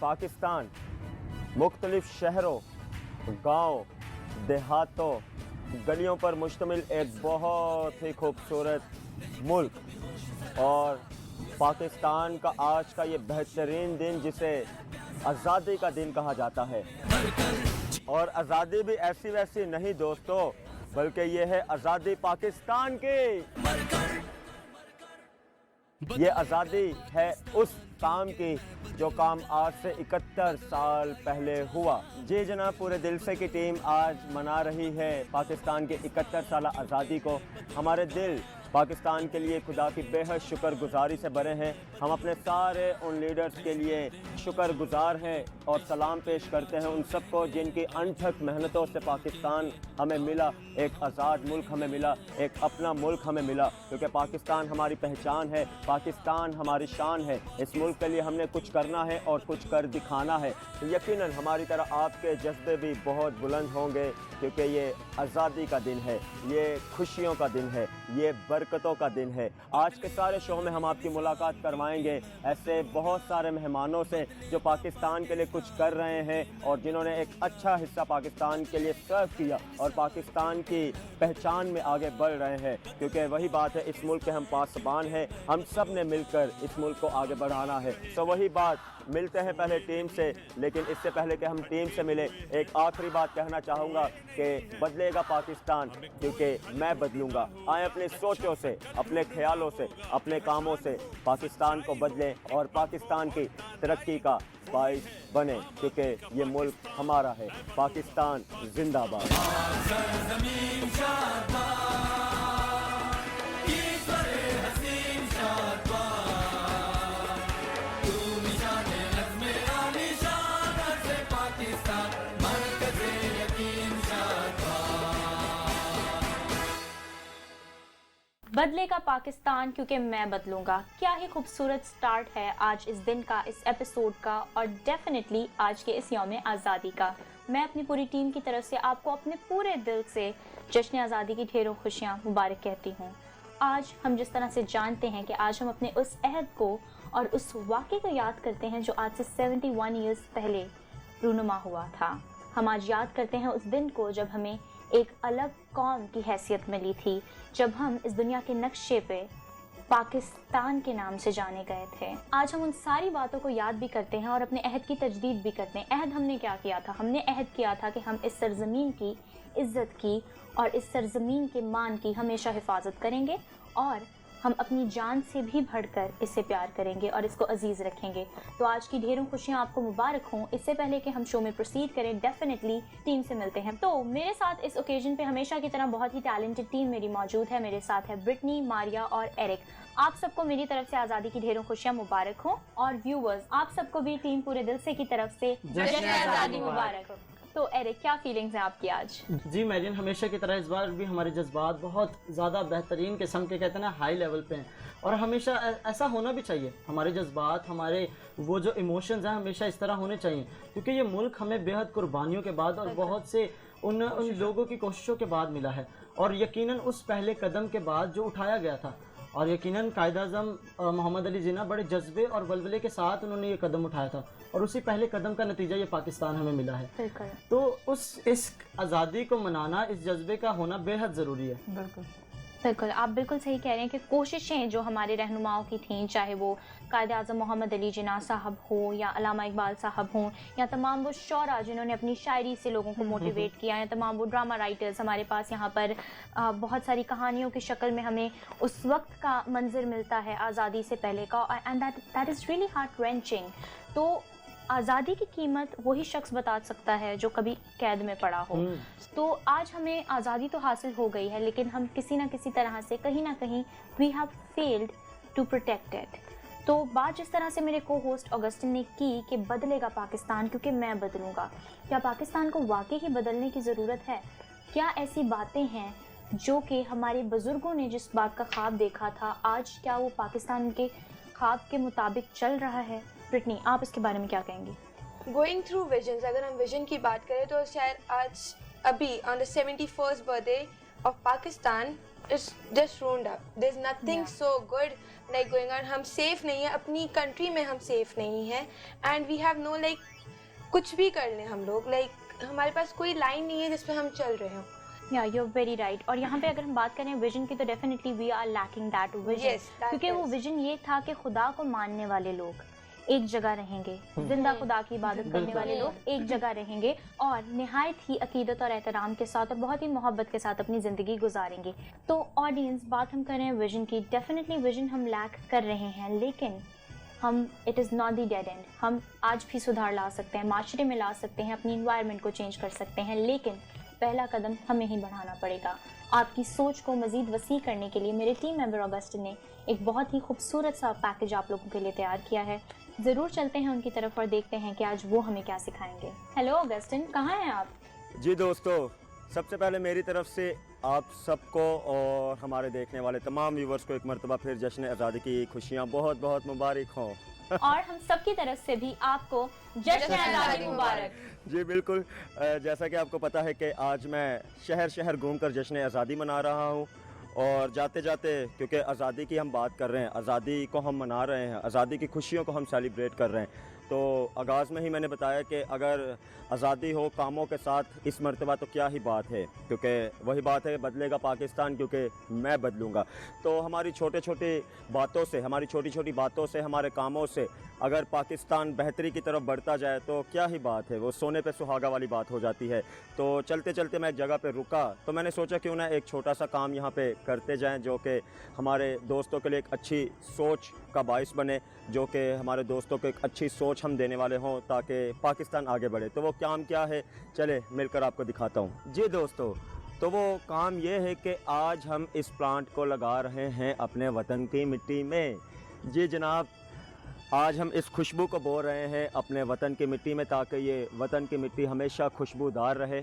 पाकिस्तान मुख्तलिफ शहरों, गाँव, देहातों, गलियों पर मुश्तमिल एक बहुत ही खूबसूरत मुल्क। और पाकिस्तान का आज का ये बेहतरीन दिन जिसे आज़ादी का दिन कहा जाता है, और आज़ादी भी ऐसी वैसी नहीं दोस्तों, बल्कि ये है आज़ादी पाकिस्तान की। ये आज़ादी है उस काम की जो काम आज से 71 साल पहले हुआ। जी जनाब, पूरे दिल से की टीम आज मना रही है पाकिस्तान के 71 साल आज़ादी को। हमारे दिल पाकिस्तान के लिए खुदा की बेहद शुक्रगुजारी से भरे हैं। हम अपने सारे उन लीडर्स के लिए शुक्रगुजार हैं और सलाम पेश करते हैं उन सबको जिनकी अनथक मेहनतों से पाकिस्तान हमें मिला, एक आज़ाद मुल्क हमें मिला, एक अपना मुल्क हमें मिला। क्योंकि पाकिस्तान हमारी पहचान है, पाकिस्तान हमारी शान है। इस मुल्क के लिए हमने कुछ करना है और कुछ कर दिखाना है। तो यकीनन हमारी तरह आपके जज्बे भी बहुत बुलंद होंगे, क्योंकि ये आज़ादी का दिन है, ये खुशियों का दिन है, ये बरकतों का दिन है। आज के सारे शो में हम आपकी मुलाकात करवाएंगे ऐसे बहुत सारे मेहमानों से जो पाकिस्तान के लिए कुछ कर रहे हैं और जिन्होंने एक अच्छा हिस्सा पाकिस्तान के लिए सर्व किया और पाकिस्तान की पहचान में आगे बढ़ रहे हैं। क्योंकि वही बात है, इस मुल्क के हम पासबान हैं, हम सब ने मिलकर इस मुल्क को आगे बढ़ाना है। तो वही बात, मिलते हैं पहले टीम से, लेकिन इससे पहले कि हम टीम से मिले एक आखिरी बात कहना चाहूँगा कि बदलेगा पाकिस्तान क्योंकि मैं बदलूँगा। आए अपनी सोचों से, अपने ख्यालों से, अपने कामों से पाकिस्तान को बदलें और पाकिस्तान की तरक्की का बाइस बने, क्योंकि ये मुल्क हमारा है। पाकिस्तान जिंदाबाद। बदलेगा पाकिस्तान क्योंकि मैं बदलूंगा। क्या ही खूबसूरत स्टार्ट है आज इस दिन का, इस एपिसोड का, और डेफिनेटली आज के इस यौम आज़ादी का। मैं अपनी पूरी टीम की तरफ से आपको अपने पूरे दिल से जश्न आज़ादी की ढेरों खुशियाँ मुबारक कहती हूँ। आज हम जिस तरह से जानते हैं कि आज हम अपने उस अहद को और उस वाक़े को याद करते हैं जो आज से 71 ईयर्स पहले रूनुमा हुआ था। हम आज याद करते हैं उस दिन को जब हमें एक अलग कौम की हैसियत मिली थी, जब हम इस दुनिया के नक्शे पे पाकिस्तान के नाम से जाने गए थे। आज हम उन सारी बातों को याद भी करते हैं और अपने अहद की तजदीद भी करते हैं। अहद हमने क्या किया था? हमने अहद किया था कि हम इस सरजमीन की इज्जत की और इस सरजमीन के मान की हमेशा हिफाजत करेंगे और हम अपनी जान से भी बढ़कर इससे प्यार करेंगे और इसको अजीज़ रखेंगे। तो आज की ढेरों खुशियाँ आपको मुबारक हों। इससे पहले कि हम शो में प्रोसीड करें, डेफिनेटली टीम से मिलते हैं। तो मेरे साथ इस ओकेजन पे हमेशा की तरह बहुत ही टैलेंटेड टीम मेरी मौजूद है। मेरे साथ है ब्रिटनी, मारिया और एरिक। आप सबको मेरी तरफ से आज़ादी की ढेरों खुशियाँ मुबारक हों और व्यूवर्स आप सबको भी टीम पूरे दिल से की तरफ से जश्न आज़ादी मुबारक हो। तो एरिक, क्या फीलिंग्स हैं आपकी आज? जी मैरियन, हमेशा की तरह इस बार भी हमारे जज्बात बहुत ज़्यादा बेहतरीन किस्म के, कहते हैं ना, हाई लेवल पे हैं। और हमेशा ऐसा होना भी चाहिए। हमारे जज्बात, हमारे वो जो इमोशंस हैं, हमेशा इस तरह होने चाहिए, क्योंकि ये मुल्क हमें बेहद कुर्बानियों के बाद और बहुत से उन लोगों की कोशिशों के बाद मिला है। और यकीनन उस पहले कदम के बाद जो उठाया गया था, और यकीनन कायद-ए-आज़म मोहम्मद अली जिन्ना बड़े जज्बे और वलवले के साथ उन्होंने ये कदम उठाया था और उसी पहले कदम का नतीजा ये पाकिस्तान हमें मिला है। तो इस आज़ादी को मनाना, इस जज्बे का होना बेहद ज़रूरी है। बिल्कुल बिल्कुल, आप बिल्कुल सही कह रहे हैं कि कोशिशें जो हमारे रहनुमाओं की थीं, चाहे वो कायद-ए-आज़म मोहम्मद अली जिन्ना साहब हो या अल्लामा इकबाल साहब हों या तमाम वो शौरा जिन्होंने अपनी शायरी से लोगों को मोटिवेट किया, या तमाम वो ड्रामा राइटर्स हमारे पास यहाँ पर बहुत सारी कहानियों की शक्ल में हमें उस वक्त का मंजर मिलता है आज़ादी से पहले का, and that is really heart wrenching. तो आज़ादी की कीमत वही शख्स बता सकता है जो कभी कैद में पड़ा हो। तो आज हमें आज़ादी तो हासिल हो गई है, लेकिन हम किसी ना किसी तरह से कहीं ना कहीं we have failed to protect it. तो बात जिस तरह से मेरे को होस्ट ऑगस्टिन ने की कि बदलेगा पाकिस्तान क्योंकि मैं बदलूंगा, क्या पाकिस्तान को वाकई ही बदलने की ज़रूरत है? क्या ऐसी बातें हैं जो कि हमारे बुज़ुर्गों ने जिस बात का ख्वाब देखा था, आज क्या वो पाकिस्तान के ख्वाब के मुताबिक चल रहा है? ब्रिटनी, आप इसके बारे में क्या कहेंगी? गोइंग थ्रू विजन्स, अगर हम विजन की बात करें तो शायद आज अभी on the 71st birthday of Pakistan it's just ruined up. There's nothing Yeah. so good like going on. हम safe नहीं है, अपनी country में हम safe नहीं है, and we have no like कुछ भी कर लें हम लोग, like हमारे पास कोई line नहीं है जिस पे हम चल रहे हो. या यू वेरी राइट। और यहाँ पे अगर हम बात करें विजन की तो definitely we are lacking that vision, Yes, that क्योंकि वो is. विजन ये था कि खुदा को मानने वाले लोग एक जगह रहेंगे, जिंदा खुदा की इबादत करने बिल्कुल। वाले लोग एक जगह रहेंगे और निहायत ही अकीदत और एहतराम के साथ और बहुत ही मोहब्बत के साथ अपनी ज़िंदगी गुजारेंगे। तो ऑडियंस, बात हम करें विजन की, डेफिनेटली विजन हम लैक कर रहे हैं, लेकिन हम it is not the dead and. हम आज भी सुधार ला सकते हैं, माशरे में ला सकते हैं, अपनी इन्वायरमेंट को चेंज कर सकते हैं, लेकिन पहला कदम हमें ही बढ़ाना पड़ेगा। आपकी सोच को मज़ीद वसी करने के लिए मेरे टीम मेंबर ऑगस्टिन ने एक बहुत ही खूबसूरत सा पैकेज आप लोगों के लिए तैयार किया है। ज़रूर चलते हैं उनकी तरफ और देखते हैं कि आज वो हमें क्या सिखाएंगे। हेलो ऑगस्टिन, कहाँ हैं आप? जी दोस्तों, सबसे पहले मेरी तरफ से आप सबको और हमारे देखने वाले तमाम व्यूवर्स को एक मरतबा फिर जश्न आज़ादी की खुशियाँ बहुत बहुत मुबारक हों। और हम सबकी तरफ से भी आपको जश्न आज़ादी मुबारक। जी बिल्कुल, जैसा कि आपको पता है कि आज मैं शहर शहर घूमकर जश्न आज़ादी मना रहा हूँ, और जाते जाते क्योंकि आज़ादी की हम बात कर रहे हैं, आज़ादी को हम मना रहे हैं, आज़ादी की खुशियों को हम सेलिब्रेट कर रहे हैं, तो आगाज़ में ही मैंने बताया कि अगर आज़ादी हो कामों के साथ इस मरतबा तो क्या ही बात है, क्योंकि वही बात है बदलेगा पाकिस्तान क्योंकि मैं बदलूँगा। तो हमारी छोटे छोटे बातों से, हमारी छोटी छोटी बातों से, हमारे कामों से अगर पाकिस्तान बेहतरी की तरफ बढ़ता जाए तो क्या ही बात है, वो सोने पे सुहागा वाली बात हो जाती है। तो चलते चलते मैं एक जगह पे रुका तो मैंने सोचा क्यों ना एक छोटा सा काम यहाँ पे करते जाएं जो कि हमारे दोस्तों के लिए एक अच्छी सोच का बाइस बने, जो कि हमारे दोस्तों को एक अच्छी सोच हम देने वाले हों ताकि पाकिस्तान आगे बढ़े। तो वो काम क्या है, चले मिलकर आपको दिखाता हूँ। जी दोस्तों, तो वो काम ये है कि आज हम इस प्लांट को लगा रहे हैं अपने वतन की मिट्टी में। जी जनाब, आज हम इस खुशबू को बो रहे हैं अपने वतन की मिट्टी में ताकि ये वतन की मिट्टी हमेशा खुशबूदार रहे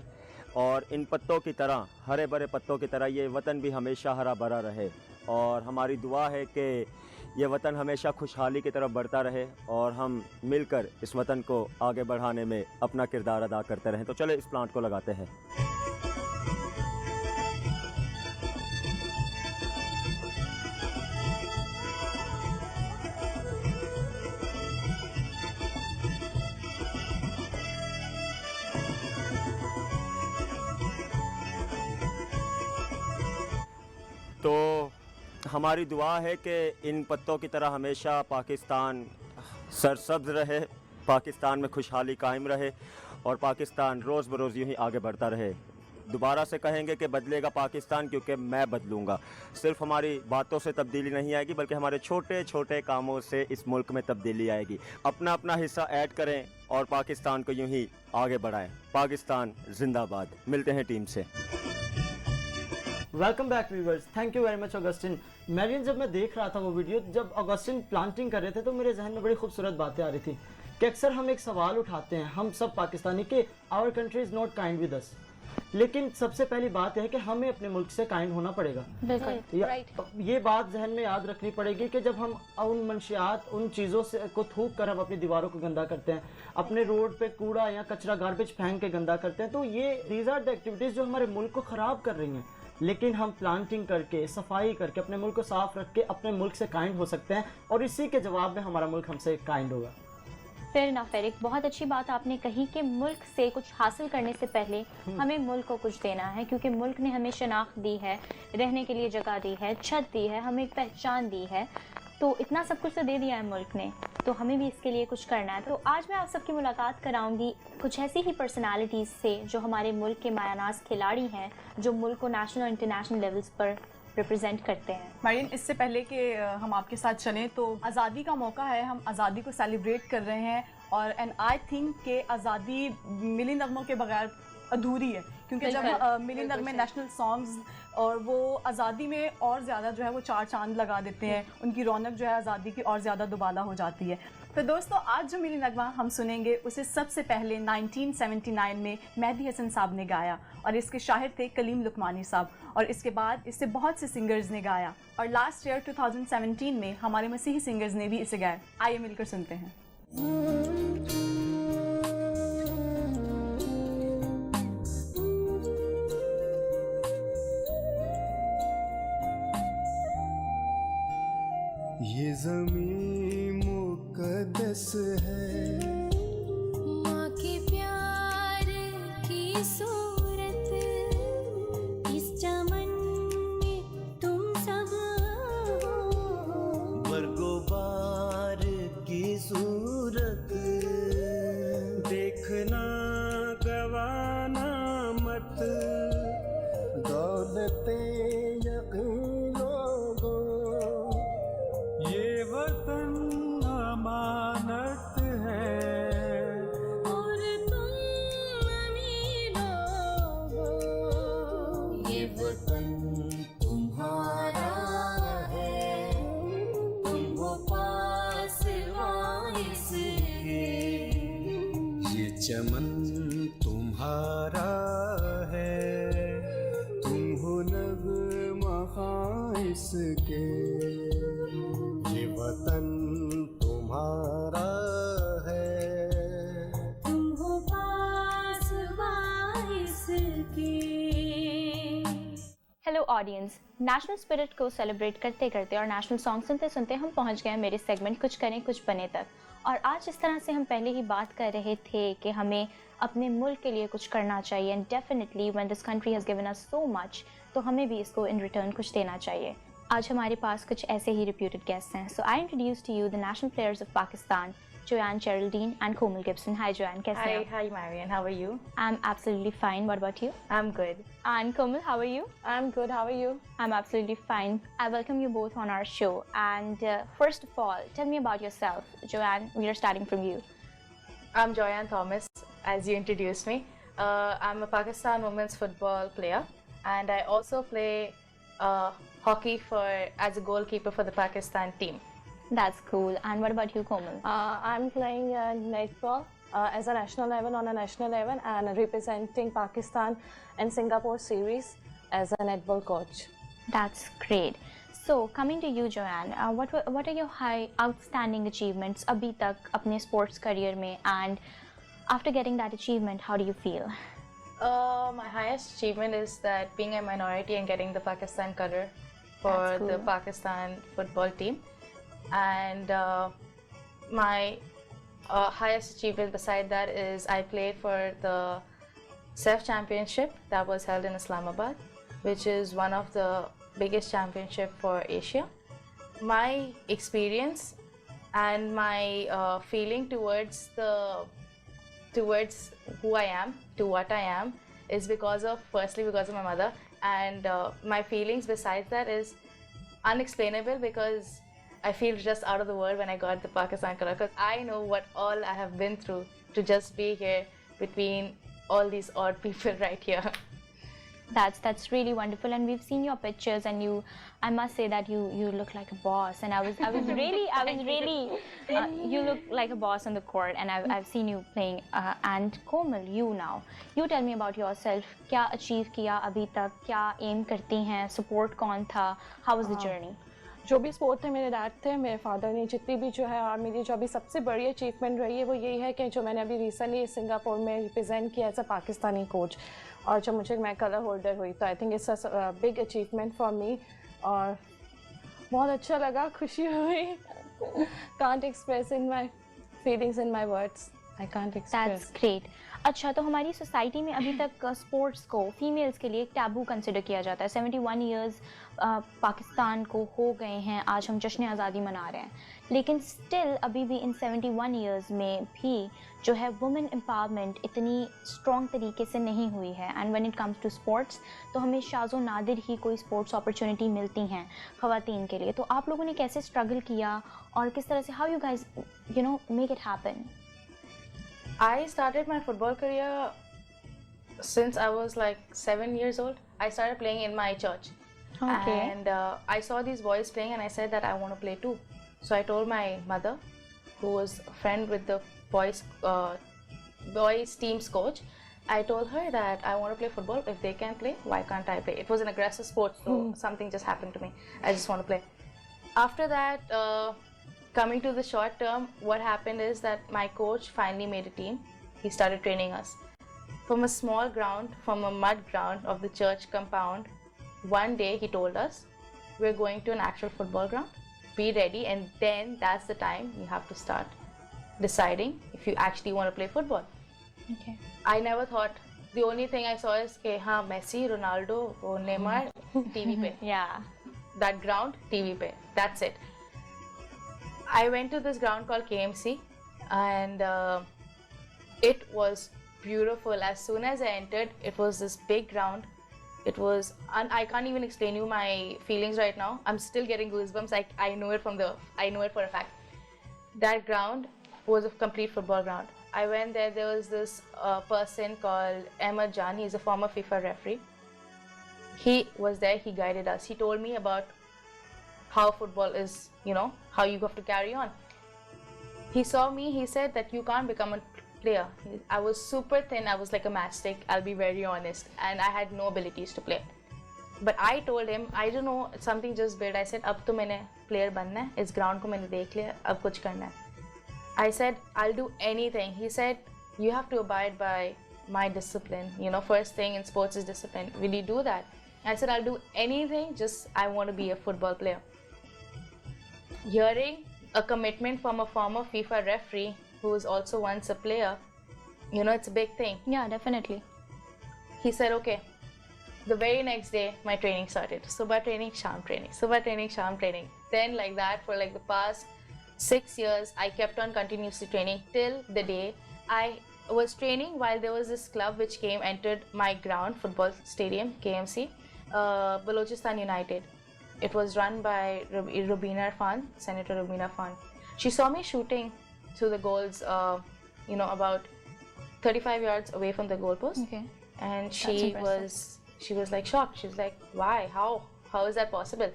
और इन पत्तों की तरह, हरे भरे पत्तों की तरह ये वतन भी हमेशा हरा भरा रहे। और हमारी दुआ है कि ये वतन हमेशा खुशहाली की तरफ बढ़ता रहे और हम मिलकर इस वतन को आगे बढ़ाने में अपना किरदार अदा करते रहें। तो चले इस प्लांट को लगाते हैं। तो हमारी दुआ है कि इन पत्तों की तरह हमेशा पाकिस्तान सरसब्ज रहे, पाकिस्तान में खुशहाली कायम रहे और पाकिस्तान रोज़ बरोज़ यूँ ही आगे बढ़ता रहे। दोबारा से कहेंगे कि बदलेगा पाकिस्तान क्योंकि मैं बदलूँगा। सिर्फ हमारी बातों से तब्दीली नहीं आएगी बल्कि हमारे छोटे छोटे कामों से इस मुल्क में तब्दीली आएगी। अपना अपना हिस्सा ऐड करें और पाकिस्तान को यूँ ही आगे बढ़ाएं। पाकिस्तान जिंदाबाद। मिलते हैं टीम से। Welcome back viewers, thank you very much Augustine. Marian, जब मैं देख रहा था वो वीडियो, जब ऑगस्टिन प्लांटिंग कर रहे थे तो मेरे जहन में बड़ी खूबसूरत बातें आ रही थी कि अक्सर हम एक सवाल उठाते हैं, हम सब पाकिस्तानी, कि our country is not kind with us. लेकिन सबसे पहली बात यह है कि हमें अपने मुल्क से काइंड होना पड़ेगा। बिल्कुल ये बात जहन में याद रखनी पड़ेगी कि जब हम उन मंशियात, उन चीज़ों से को थूक कर हम अपनी दीवारों को गंदा करते हैं, अपने रोड पे कूड़ा या कचरा गार्बेज फेंक के गंदा करते हैं, तो ये दीज आर द एक्टिविटीज़ जो हमारे मुल्क को ख़राब कर रही हैं। लेकिन हम प्लांटिंग करके, सफाई करके, अपने मुल्क को साफ रख के अपने मुल्क से काइंड हो सकते हैं और इसी के जवाब में हमारा मुल्क हमसे काइंड होगा। फिर ना फेरिक, बहुत अच्छी बात आपने कही कि मुल्क से कुछ हासिल करने से पहले हमें मुल्क को कुछ देना है, क्योंकि मुल्क ने हमें शनाख्त दी है, रहने के लिए जगह दी है, छत दी है, हमें एक पहचान दी है, तो इतना सब कुछ तो दे दिया है मुल्क ने, तो हमें भी इसके लिए कुछ करना है। तो आज मैं आप सबकी मुलाकात कराऊंगी कुछ ऐसी ही पर्सनालिटीज़ से जो हमारे मुल्क के मायानाज़ खिलाड़ी हैं, जो मुल्क को नेशनल और इंटरनेशनल लेवल्स पर रिप्रेजेंट करते हैं। मरीन, इससे पहले कि हम आपके साथ चलें तो आज़ादी का मौका है, हम आज़ादी को सेलिब्रेट कर रहे हैं और एंड आई थिंक कि आज़ादी मिली नगमों के बगैर अधूरी है, क्योंकि जब मिली नगमे नेशनल सॉन्ग्स और वो आज़ादी में और ज़्यादा जो है वो चार चांद लगा देते हैं, उनकी रौनक जो है आज़ादी की और ज़्यादा दुबाला हो जाती है। तो दोस्तों, आज जो मिली नगमा हम सुनेंगे उसे सबसे पहले 1979 में मेहदी हसन साहब ने गाया और इसके शाहिर थे कलीम लुकमानी साहब, और इसके बाद इससे बहुत से सिंगर्स ने गाया और लास्ट ईयर 2017 में हमारे मसीही सिंगर्स ने भी इसे गाया। आइए मिलकर सुनते हैं। ये ज़मीं मुक़द्दस है, माँ के प्यार की सूरत इस चमन में तुम सब हो। बरगोबार की सूरत देखना गवाना मत, दौलते यकीन लोगों, ये वतन अमानत है। और तुम अमीरों हो, ये वतन तुम्हारा है, तुम हो पासवां इसके। ये चमन तुम्हारा है, तुम हो नग़्मा इसके। ये वतन तुम्हारा है, तुम हो पासवां इसके। हेलो ऑडियंस, नेशनल स्पिरिट को सेलिब्रेट करते करते और नेशनल सॉन्ग सुनते सुनते हम पहुंच गए मेरे सेगमेंट कुछ करें कुछ बने तक। और आज जिस तरह से हम पहले ही बात कर रहे थे कि हमें अपने मुल्क के लिए कुछ करना चाहिए, and definitely when this country has given us so much, तो हमें भी इसको इन रिटर्न कुछ देना चाहिए। आज हमारे पास कुछ ऐसे ही रिप्यूटेड गेस्ट हैं। So I introduce to you the national players of Pakistan, Joanne Geraldine and Komal Gibson. Hi Joanne, कैसे हैं? Hi Marian, how are you? I'm absolutely fine. What about you? I'm good. And Komal, how are you? I'm good, how are you? I'm absolutely fine. I welcome you both on our show. And first of all, tell me about yourself. Joanne, we are starting from you. I'm Joyanne Thomas, as you introduced me. I'm a Pakistan women's football player, and I also play hockey as a goalkeeper for the Pakistan team. That's cool. And what about you, Komal? I'm playing netball as a national level, on a national level, and representing Pakistan in Singapore series as a netball coach. That's great. So coming to you, Joanne, what are your high outstanding achievements abhi tak apne sports career mein, and after getting that achievement, how do you feel? My highest achievement is that being a minority and getting the Pakistan color for That's cool. the Pakistan football team. And my highest achievement beside that is I played for the CEF Championship that was held in Islamabad, which is one of the biggest championship for Asia. My experience and my feeling towards who I am, to what I am, is firstly because of my mother, and my feelings besides that is unexplainable, because I feel just out of the world when I got the Pakistan color, because I know what all I have been through to just be here between all these odd people right here. That's really wonderful, and we've seen your pictures, and I must say that you look like a boss, and I was really you look like a boss on the court, and I've seen you playing. And Komal, you tell me about yourself. क्या achieve किया अभी तक, क्या aim करती हैं, support कौन था, how was the journey? जो भी स्पोर्ट थे मेरे डैड थे, मेरे फादर ने जितनी भी जो है, और मेरी जो अभी सबसे बड़ी अचीवमेंट रही है वो यही है कि जो मैंने अभी रिसेंटली सिंगापुर में रिप्रेजेंट किया एज अ पाकिस्तानी कोच, और जब मैं कलर होल्डर हुई, तो I think it's a big achievement for me, और बहुत अच्छा लगा, खुशी हुई। Can't express in my feelings in my words, I can't express. That's great. अच्छा, तो हमारी सोसाइटी में अभी तक स्पोर्ट्स को फीमेल्स के लिए एक टैबू कंसिडर किया जाता है। 71 ईयर्स पाकिस्तान को हो गए हैं, आज हम जश्न आज़ादी मना रहे हैं, लेकिन स्टिल अभी भी इन 71 ईयर्स में भी जो है वुमेन एम्पावरमेंट इतनी स्ट्रॉन्ग तरीके से नहीं हुई है। And when it comes to sports, तो हमें शाज़ो नादिर ही कोई स्पोर्ट्स अपॉर्चुनिटी मिलती हैं ख़वातीन के लिए। तो आप लोगों ने कैसे स्ट्रगल किया और किस तरह से, how you guys make it happen? I started my football career since I was like 7 years old. I started playing in my church. Okay. And I saw these boys playing and I said that I want to play too. So I told my mother, who was a friend with the boys team's coach, I told her that I want to play football. If they can play, why can't I play? It was an aggressive sport, so something just happened to me. I just want to play. After that, coming to the short term, what happened is that my coach finally made a team. He started training us. From a small ground, from a mud ground of the church compound, one day he told us, we're going to an actual football ground be ready, and then that's the time you have to start deciding if you actually want to play football. Okay. I never thought. The only thing I saw is कि हाँ Messi, Ronaldo, वो Neymar TV पे. Yeah. That ground TV पे. That's it. I went to this ground called KMC, and it was beautiful. As soon as I entered, it was this big ground. It was, and I can't even explain you my feelings right now. I'm still getting goosebumps. I know it for a fact. That ground was a complete football ground. I went there. There was this person called Ahmed Jan. He's a former FIFA referee. He was there. He guided us. He told me about how football is, how you have to carry on. He saw me. He said that you can't become a player. I was super thin. I was like a matchstick, I'll be very honest, and I had no abilities to play. But I told him, I don't know, something just built. I said, अब तो मैंने player बनना है. इस ground को मैंने देख लिया. अब कुछ करना है. I said, I'll do anything. He said, you have to abide by my discipline. First thing in sports is discipline. Will you do that? I said, I'll do anything. Just I want to be a football player. Hearing a commitment from a former FIFA referee who was also once a player, it's a big thing. Yeah, definitely. He said, okay. The very next day, my training started. Subah training, sham training. Subah training, sham training. Then like that for like the past 6 years, I kept on continuously training till the day I was training while there was this club which entered my ground, football stadium, KMC, Balochistan United. It was run by Rubina Irfan, Senator Rubina Irfan. She saw me shooting to the goals, about 35 yards away from the goalpost. Okay. And she was like shocked. She was like, why? How is that possible?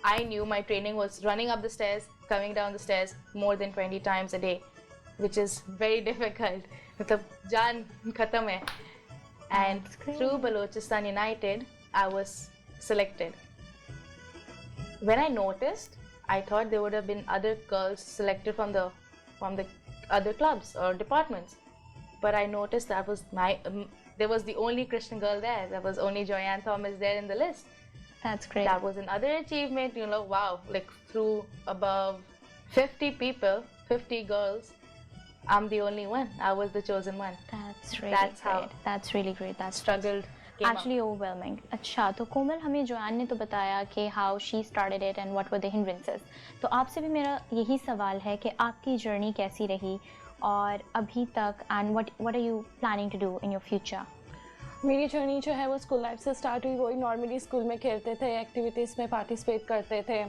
I knew my training was running up the stairs, coming down the stairs more than 20 times a day, which is very difficult. मतलब जान खत्म है. And through Balochistan United, I was selected. When I noticed, I thought there would have been other girls selected from the other clubs or departments, but I noticed that was there was the only Christian girl there. There was only Joyanne Thomas there in the list. That's great. That was another achievement, wow, like through above 50 people, 50 girls, I'm the only one. I was the chosen one. That's really That's great. how That's really great. That's struggled. came up. Actually overwhelming. अच्छा, तो कोमल, हमें Joan ने तो बताया कि how she started it and what were the hindrances. तो आपसे भी मेरा यही सवाल है कि आपकी जर्नी कैसी रही और अभी तक, and what are you planning to do in your future? मेरी जर्नी जो है वो स्कूल लाइफ से स्टार्ट हुई. वही नॉर्मली स्कूल में खेलते थे, एक्टिविटीज़ में पार्टिसिपेट करते थे,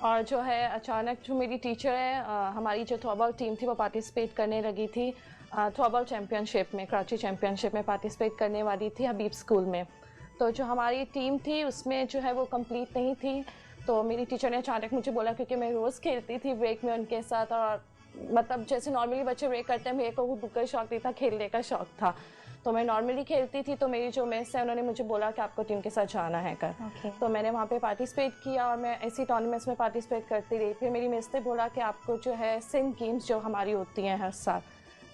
और जो है अचानक जो मेरी टीचर है, हमारी जो थ्रोबॉल टीम थी वो पार्टिसिपेट करने लगी थी थ्रोबॉल चैम्पियनशिप में, कराची चैम्पियनशिप में पार्टिसिपेट करने वाली थी हबीब स्कूल में. तो जो हमारी टीम थी उसमें जो है वो कंप्लीट नहीं थी. तो मेरी टीचर ने अचानक मुझे बोला, क्योंकि मैं रोज़ खेलती थी ब्रेक में उनके साथ, और मतलब जैसे नॉर्मली बच्चे ब्रेक करते हैं, मेरे को वो बुक का शौक नहीं था, खेलने का शौक था. तो मैं नॉर्मली खेलती थी. तो मेरी जो मिस है उन्होंने मुझे बोला कि आपको टीम के साथ जाना है कर. तो मैंने वहाँ पे पार्टिसिपेट किया और मैं ऐसी टूर्नामेंट्स में पार्टिसिपेट करती रही. फिर मेरी मिस ने बोला कि आपको जो है सिंध गेम्स जो हमारी होती हैं हर साल,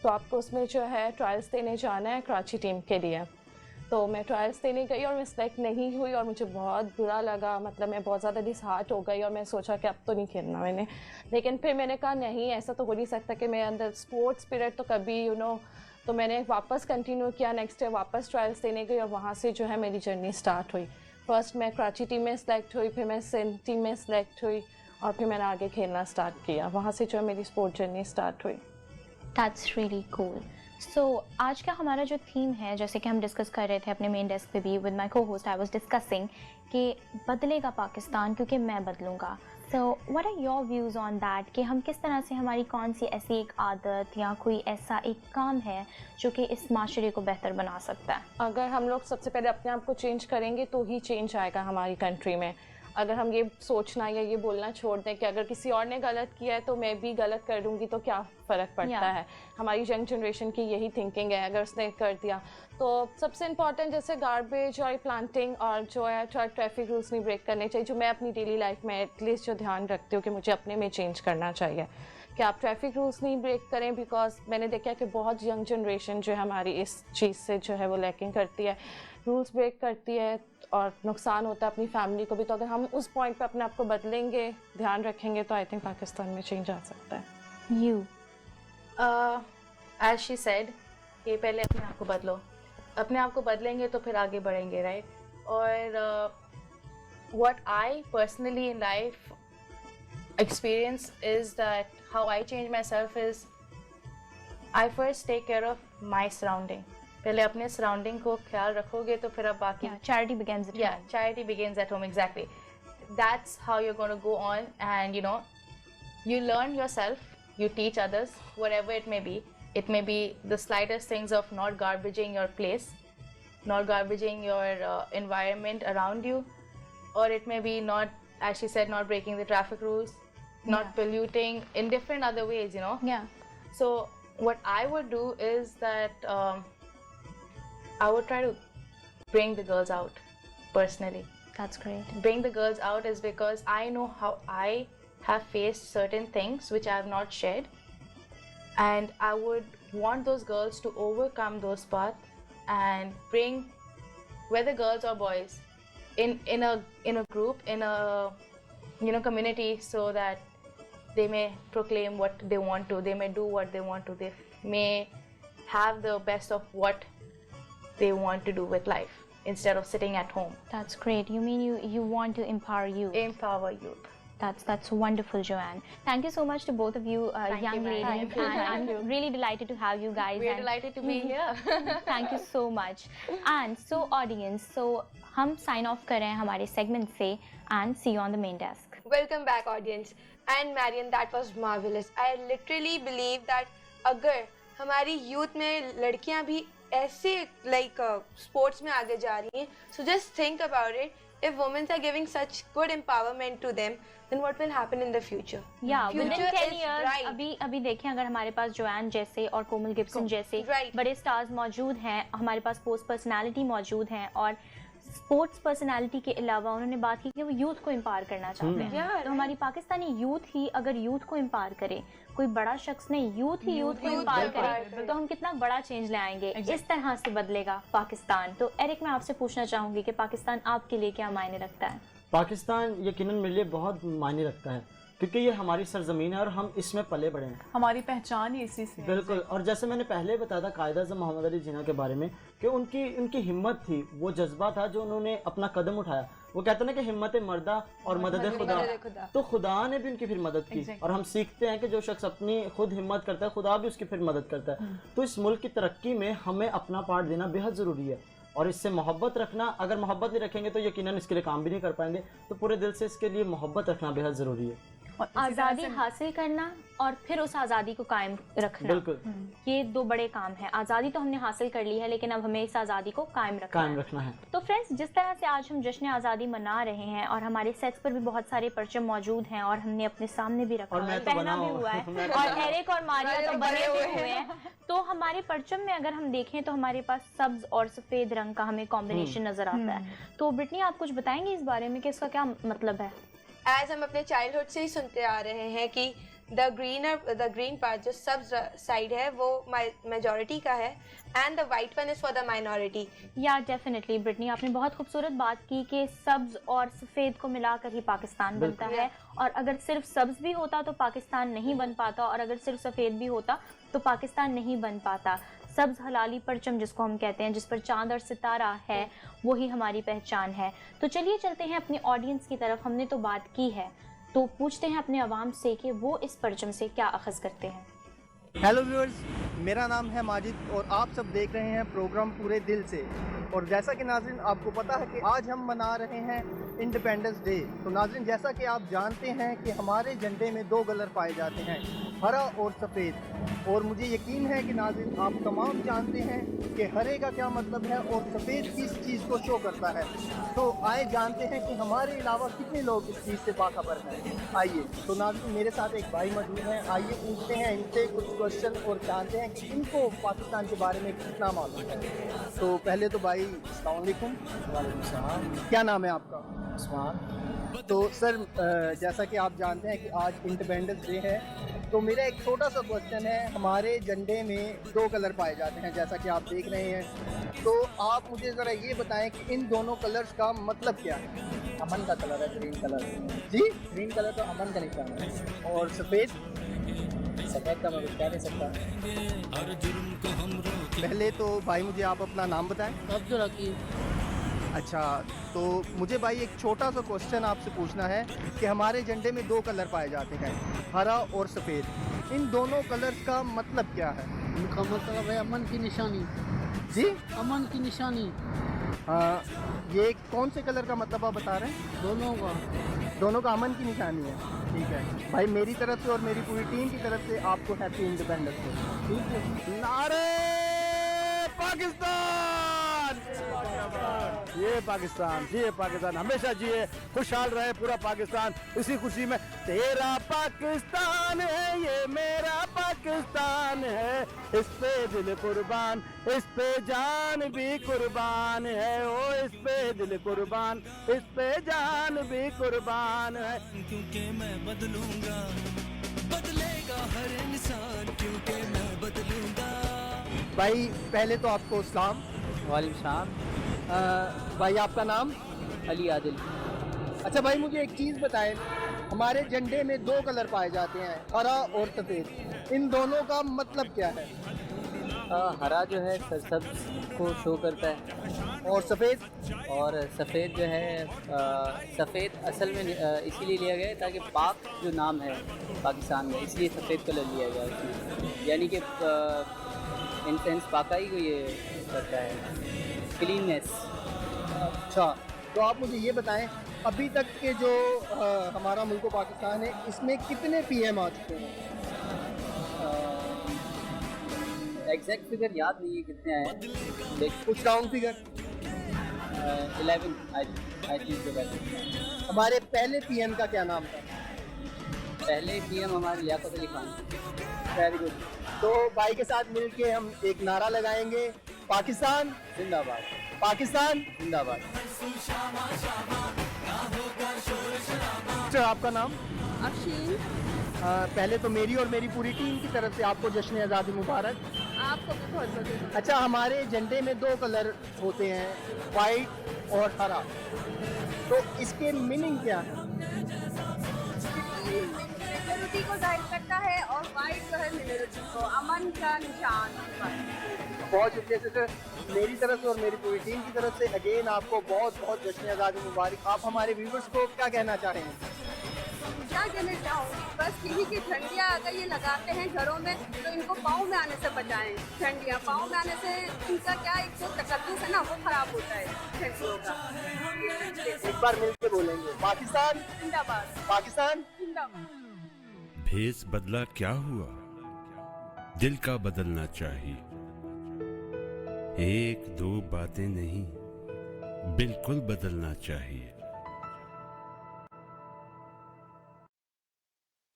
तो आपको उसमें जो है ट्रायल्स देने जाना है कराची टीम के लिए. तो मैं ट्रायल्स देने गई और मैं सेलेक्ट नहीं हुई और मुझे बहुत बुरा लगा. मतलब मैं बहुत ज़्यादा डिसहार्ट हो गई और मैं सोचा कि अब तो नहीं खेलना मैंने. लेकिन फिर मैंने कहा नहीं, ऐसा तो हो नहीं सकता कि मेरे अंदर स्पोर्ट्स स्पिरिट तो कभी तो मैंने वापस कंटिन्यू किया. नेक्स्ट डे वापस ट्रायल्स देने गई और वहाँ से जो है मेरी जर्नी स्टार्ट हुई. फर्स्ट मैं कराची टीम में सेलेक्ट हुई, फिर मैं सिंध टीम में सेलेक्ट हुई और फिर मैंने आगे खेलना स्टार्ट किया. वहाँ से जो है मेरी स्पोर्ट जर्नी स्टार्ट हुई. That's really cool. So आज का हमारा जो थीम है, जैसे कि हम डिस्कस कर रहे थे अपने मेन डेस्क पे भी, with my co-host I was discussing कि बदलेगा पाकिस्तान क्योंकि मैं बदलूँगा. So what are your views on that कि हम किस तरह से, हमारी कौन सी ऐसी एक आदत या कोई ऐसा एक काम है जो कि इस माशरे को बेहतर बना सकता है? अगर हम लोग सबसे पहले अपने आप को चेंज करेंगे तो ही चेंज आएगा हमारी कंट्री में. अगर हम ये सोचना या ये बोलना छोड़ दें कि अगर किसी और ने गलत किया है तो मैं भी गलत कर दूँगी तो क्या फ़र्क पड़ता है. हमारी यंग जनरेशन की यही थिंकिंग है. अगर उसने कर दिया तो सबसे इम्पॉर्टेंट जैसे गार्बेज और प्लांटिंग और जो है ट्रैफिक रूल्स नहीं ब्रेक करने चाहिए, जो मैं अपनी डेली लाइफ में एटलीस्ट जो ध्यान रखती हूँ कि मुझे अपने में चेंज करना चाहिए. कि आप ट्रैफिक रूल्स नहीं ब्रेक करें, बिकॉज मैंने देखा कि बहुत यंग जनरेशन जो है हमारी इस चीज़ से जो है वो लैकिंग करती है, रूल्स ब्रेक करती है और नुकसान होता है अपनी फैमिली को भी। तो अगर हम उस पॉइंट पे अपने आप को बदलेंगे, ध्यान रखेंगे, तो आई थिंक पाकिस्तान में चेंज आ सकता है। यू एज शी सेड कि पहले अपने आप को बदलो, अपने आप को बदलेंगे तो फिर आगे बढ़ेंगे, राइट? और what I personally in life experience is that how I change myself is I first take care of my surrounding. पहले अपने surrounding को ख्याल रखोगे तो फिर अब बाकी charity begins at yeah home. charity begins at home, exactly. That's how you're going to go on, and you know, you learn yourself, you teach others, whatever it may be. It may be the slightest things of not garbaging your place, not garbaging your environment around you, or it may be not, as she said, not breaking the traffic rules, not polluting in different other ways, you know. Yeah. So what I would do is that I would try to bring the girls out personally. That's great. Bring the girls out is because I know how I have faced certain things which I have not shared, and I would want those girls to overcome those paths and bring, whether girls or boys, in a group, in a community, so that they may proclaim what they want to, they may do what they want to, they may have the best of what they want to do with life instead of sitting at home. That's great. You mean you want to empower youth? Empower youth. That's wonderful, Joanne. Thank you so much to both of you, young ma'am. ladies. Thank you. And I'm really delighted to have you guys. We're and delighted to be here. Thank you so much. And so audience, so हम sign off कर रहे हैं हमारे segment से, and see you on the main desk. Welcome back, audience. And Marian, that was marvelous. I literally believe that अगर हमारी youth में लड़कियां भी ऐसे sports में आगे जा रही हैं, so just think about it. If women are giving such good empowerment to them, then what will happen in the future? Yeah, within Future 10 is years, bright. अभी देखें, अगर हमारे पास जोआन जैसे और कोमल गिब्सन जैसे बड़े स्टार्स मौजूद हैं, हमारे पास स्पोर्ट्स पर्सनालिटी मौजूद हैं, और स्पोर्ट्स पर्सनालिटी के अलावा उन्होंने बात की कि वो यूथ को एम्पावर करना चाहते हैं। तो हमारी पाकिस्तानी यूथ ही अगर यूथ को एम्पावर करे, कोई बड़ा शख्स नहीं, यूथ ही यूथ को एम्पावर करे, तो हम कितना बड़ा चेंज ले आएंगे। इस तरह से बदलेगा पाकिस्तान। तो एरिक, मैं आपसे पूछना चाहूंगी कि पाकिस्तान आपके लिए क्या मायने रखता है? पाकिस्तान यकीनन मेरे लिए बहुत मायने रखता है, क्योंकि ये हमारी सरजमीन है और हम इसमें पले बड़े हैं। हमारी पहचान ही इसी से। बिल्कुल। और जैसे मैंने पहले बताया था कायद आज़म मोहम्मद अली जिन्ना के बारे में, कि उनकी हिम्मत थी, वो जज्बा था जो उन्होंने अपना कदम उठाया। वो कहते हैं ना कि हिम्मत मर्दा और मदद खुदा, तो खुदा ने भी उनकी फिर मदद की। और हम सीखते हैं कि जो शख्स अपनी खुद हिम्मत करता है, खुदा भी उसकी फिर मदद करता है। तो इस मुल्क की तरक्की में हमें अपना पार्ट देना बेहद ज़रूरी है, और इससे मोहब्बत रखना। अगर मोहब्बत नहीं रखेंगे तो यकीनन इसके लिए काम भी नहीं कर पाएंगे। तो पूरे दिल से इसके लिए मोहब्बत रखना बेहद ज़रूरी है। आज़ादी हासिल करना और फिर उस आज़ादी को कायम रखना, बिल्कुल, ये दो बड़े काम हैं। आज़ादी तो हमने हासिल कर ली है, लेकिन अब हमें इस आज़ादी को कायम रखना है। तो फ्रेंड्स, जिस तरह से आज हम जश्न आज़ादी मना रहे हैं और हमारे सेट्स पर भी बहुत सारे परचम मौजूद हैं और हमने अपने सामने भी रखा है, पहना भी हुआ है, और एरिक और मारिया तो बने हुए हैं। तो हमारे परचम में अगर हम देखें तो हमारे पास सब्ज और सफ़ेद रंग का हमें कॉम्बिनेशन नज़र आता है। तो ब्रिटनी, आप कुछ बताएंगे इस बारे में कि इसका क्या मतलब है? एज हम अपने चाइल्डहुड से ही सुनते आ रहे हैं कि द ग्रीन पार्ट, जो सब्ज साइड है, वो मेजॉरिटी का है, and the white one is for the minority. या डेफिनेटली ब्रिटनी, आपने बहुत खूबसूरत बात की कि सब्ज और सफ़ेद को मिलाकर ही पाकिस्तान बनता है, और अगर सिर्फ सब्ज भी होता तो पाकिस्तान नहीं बन पाता, और अगर सिर्फ सफ़ेद भी होता तो पाकिस्तान नहीं बन पाता। सब्ज हलाली परचम जिसको हम कहते हैं, जिस पर चांद और सितारा है, वही हमारी पहचान है। तो चलिए चलते हैं अपनी ऑडियंस की तरफ। हमने तो बात की है, तो पूछते हैं अपने अवाम से कि वो इस परचम से क्या अखज़ करते हैं। हेलो व्यूअर्स, मेरा नाम है माजिद और आप सब देख रहे हैं प्रोग्राम पूरे दिल से। और जैसा कि नाज़रीन आपको पता है कि आज हम मना रहे हैं इंडिपेंडेंस डे। तो नाज़रीन, जैसा कि आप जानते हैं कि हमारे झंडे में दो कलर पाए जाते हैं, हरा और सफ़ेद। और मुझे यकीन है कि नाज़रीन आप तमाम जानते हैं कि हरे का क्या मतलब है और सफ़ेद किस चीज़ को शो करता है। तो आए जानते हैं कि हमारे अलावा कितने लोग इस चीज़ से बाखबर हैं। आइए, तो नाज़रीन मेरे साथ एक भाई मौजूद हैं, आइए पूछते हैं इनसे कुछ क्वेश्चन और जानते हैं कि इनको पाकिस्तान के बारे में कितना मालूम है। तो पहले तो भाई अस्सलाम वालेकुम। वालेकुम सलाम। क्या नाम है आपका? उस्मान। तो सर, जैसा कि आप जानते हैं कि आज इंडिपेंडेंस डे है, तो मेरा एक छोटा सा क्वेश्चन है, हमारे झंडे में 2 कलर पाए जाते हैं जैसा कि आप देख रहे हैं, तो आप मुझे ज़रा ये बताएं कि इन दोनों कलर्स का मतलब क्या है? अमन का कलर है ग्रीन कलर। जी, ग्रीन कलर तो अमन का निशान है। और सफ़ेद? सफ़ेद का मैं कुछ कह नहीं सकता। पहले तो भाई मुझे आप अपना नाम बताएं। अब्दुल हकीम। अच्छा, तो मुझे भाई एक छोटा सा क्वेश्चन आपसे पूछना है कि हमारे झंडे में 2 कलर पाए जाते हैं, हरा और सफ़ेद। इन दोनों कलर्स का मतलब क्या है? इनका मतलब है अमन की निशानी। जी, अमन की निशानी। हाँ, ये कौन से कलर का मतलब आप बता रहे हैं? दोनों का अमन की निशानी है। ठीक है भाई, मेरी तरफ से और मेरी पूरी टीम की तरफ से आपको हैप्पी इंडिपेंडेंस डे। ठीक है। नारे पाकिस्तान, ये पाकिस्तान, जिए पाकिस्तान, हमेशा जिए, खुशहाल रहे पूरा पाकिस्तान। इसी खुशी में तेरा पाकिस्तान है, ये मेरा पाकिस्तान है, इस पे दिल कुर्बान, इस पे जान भी कुर्बान है, ओ इस पे दिल कुर्बान, इस पे जान भी कुर्बान है। क्योंकि मैं बदलूंगा, बदलेगा हर इंसान, क्योंकि मैं बदलूंगा। भाई पहले तो आपको सलाम। वालेकुम सलाम। भाई आपका नाम? अली आदिल। अच्छा भाई, मुझे एक चीज़ बताएं, हमारे झंडे में 2 कलर पाए जाते हैं, हरा और सफ़ेद। इन दोनों का मतलब क्या है? हरा जो है सरसब्ज को शो करता है, और सफ़ेद? और सफ़ेद जो है सफ़ेद असल में इसीलिए लिया गया है ताकि पाक जो नाम है पाकिस्तान में, इसलिए सफ़ेद कलर लिया गया है इसमें। यानी कि इन सेंस पाकाई को ये करता है, क्लीननेस। अच्छा, तो आप मुझे ये बताएं, अभी तक के जो हमारा मुल्क पाकिस्तान है, इसमें कितने पीएम आ चुके हैं? एग्जैक्ट फिगर याद नहीं है कितने आए, लेकिन कुछ राउंड फिगर? 11 I think. हमारे पहले पीएम का क्या नाम था? पहले पीएम हमारे लियाकत अली खान। Very good. तो भाई के साथ मिलके हम एक नारा लगाएंगे, पाकिस्तान जिंदाबाद, पाकिस्तान जिंदाबाद। सर आपका नाम? अफशीन। पहले तो मेरी और मेरी पूरी टीम की तरफ से आपको जश्न आज़ादी मुबारक। आपको भी बहुत बहुत। अच्छा, हमारे झंडे में 2 कलर होते हैं, वाइट और हरा, तो इसके मीनिंग क्या है? मेजोरिटी को जाहिर करता है और वाइट जो है मिनोरिटी को, अमन का निशान। बहुत शुक्रिया सर, मेरी तरफ से और मेरी पूरी टीम की तरफ से अगेन आपको बहुत बहुत जश्न आज़ादी मुबारक। आप हमारे व्यूवर्स को क्या कहना चाहेंगे? क्या कहना चाहूँगी, बस यही कि झंडियाँ अगर ये लगाते हैं घरों में तो इनको पाँव में आने से बचाएं। झंडियाँ पाँव में आने से इनका क्या एक जो तकद्दुस है ना वो खराब होता है झंडियों का। एक बार मिलकर बोलेंगे, पाकिस्तान जिंदाबाद, पाकिस्तान जिंदाबाद। भेस बदला क्या हुआ, दिल का बदलना चाहिए। 1-2 बातें नहीं, बिल्कुल बदलना चाहिए।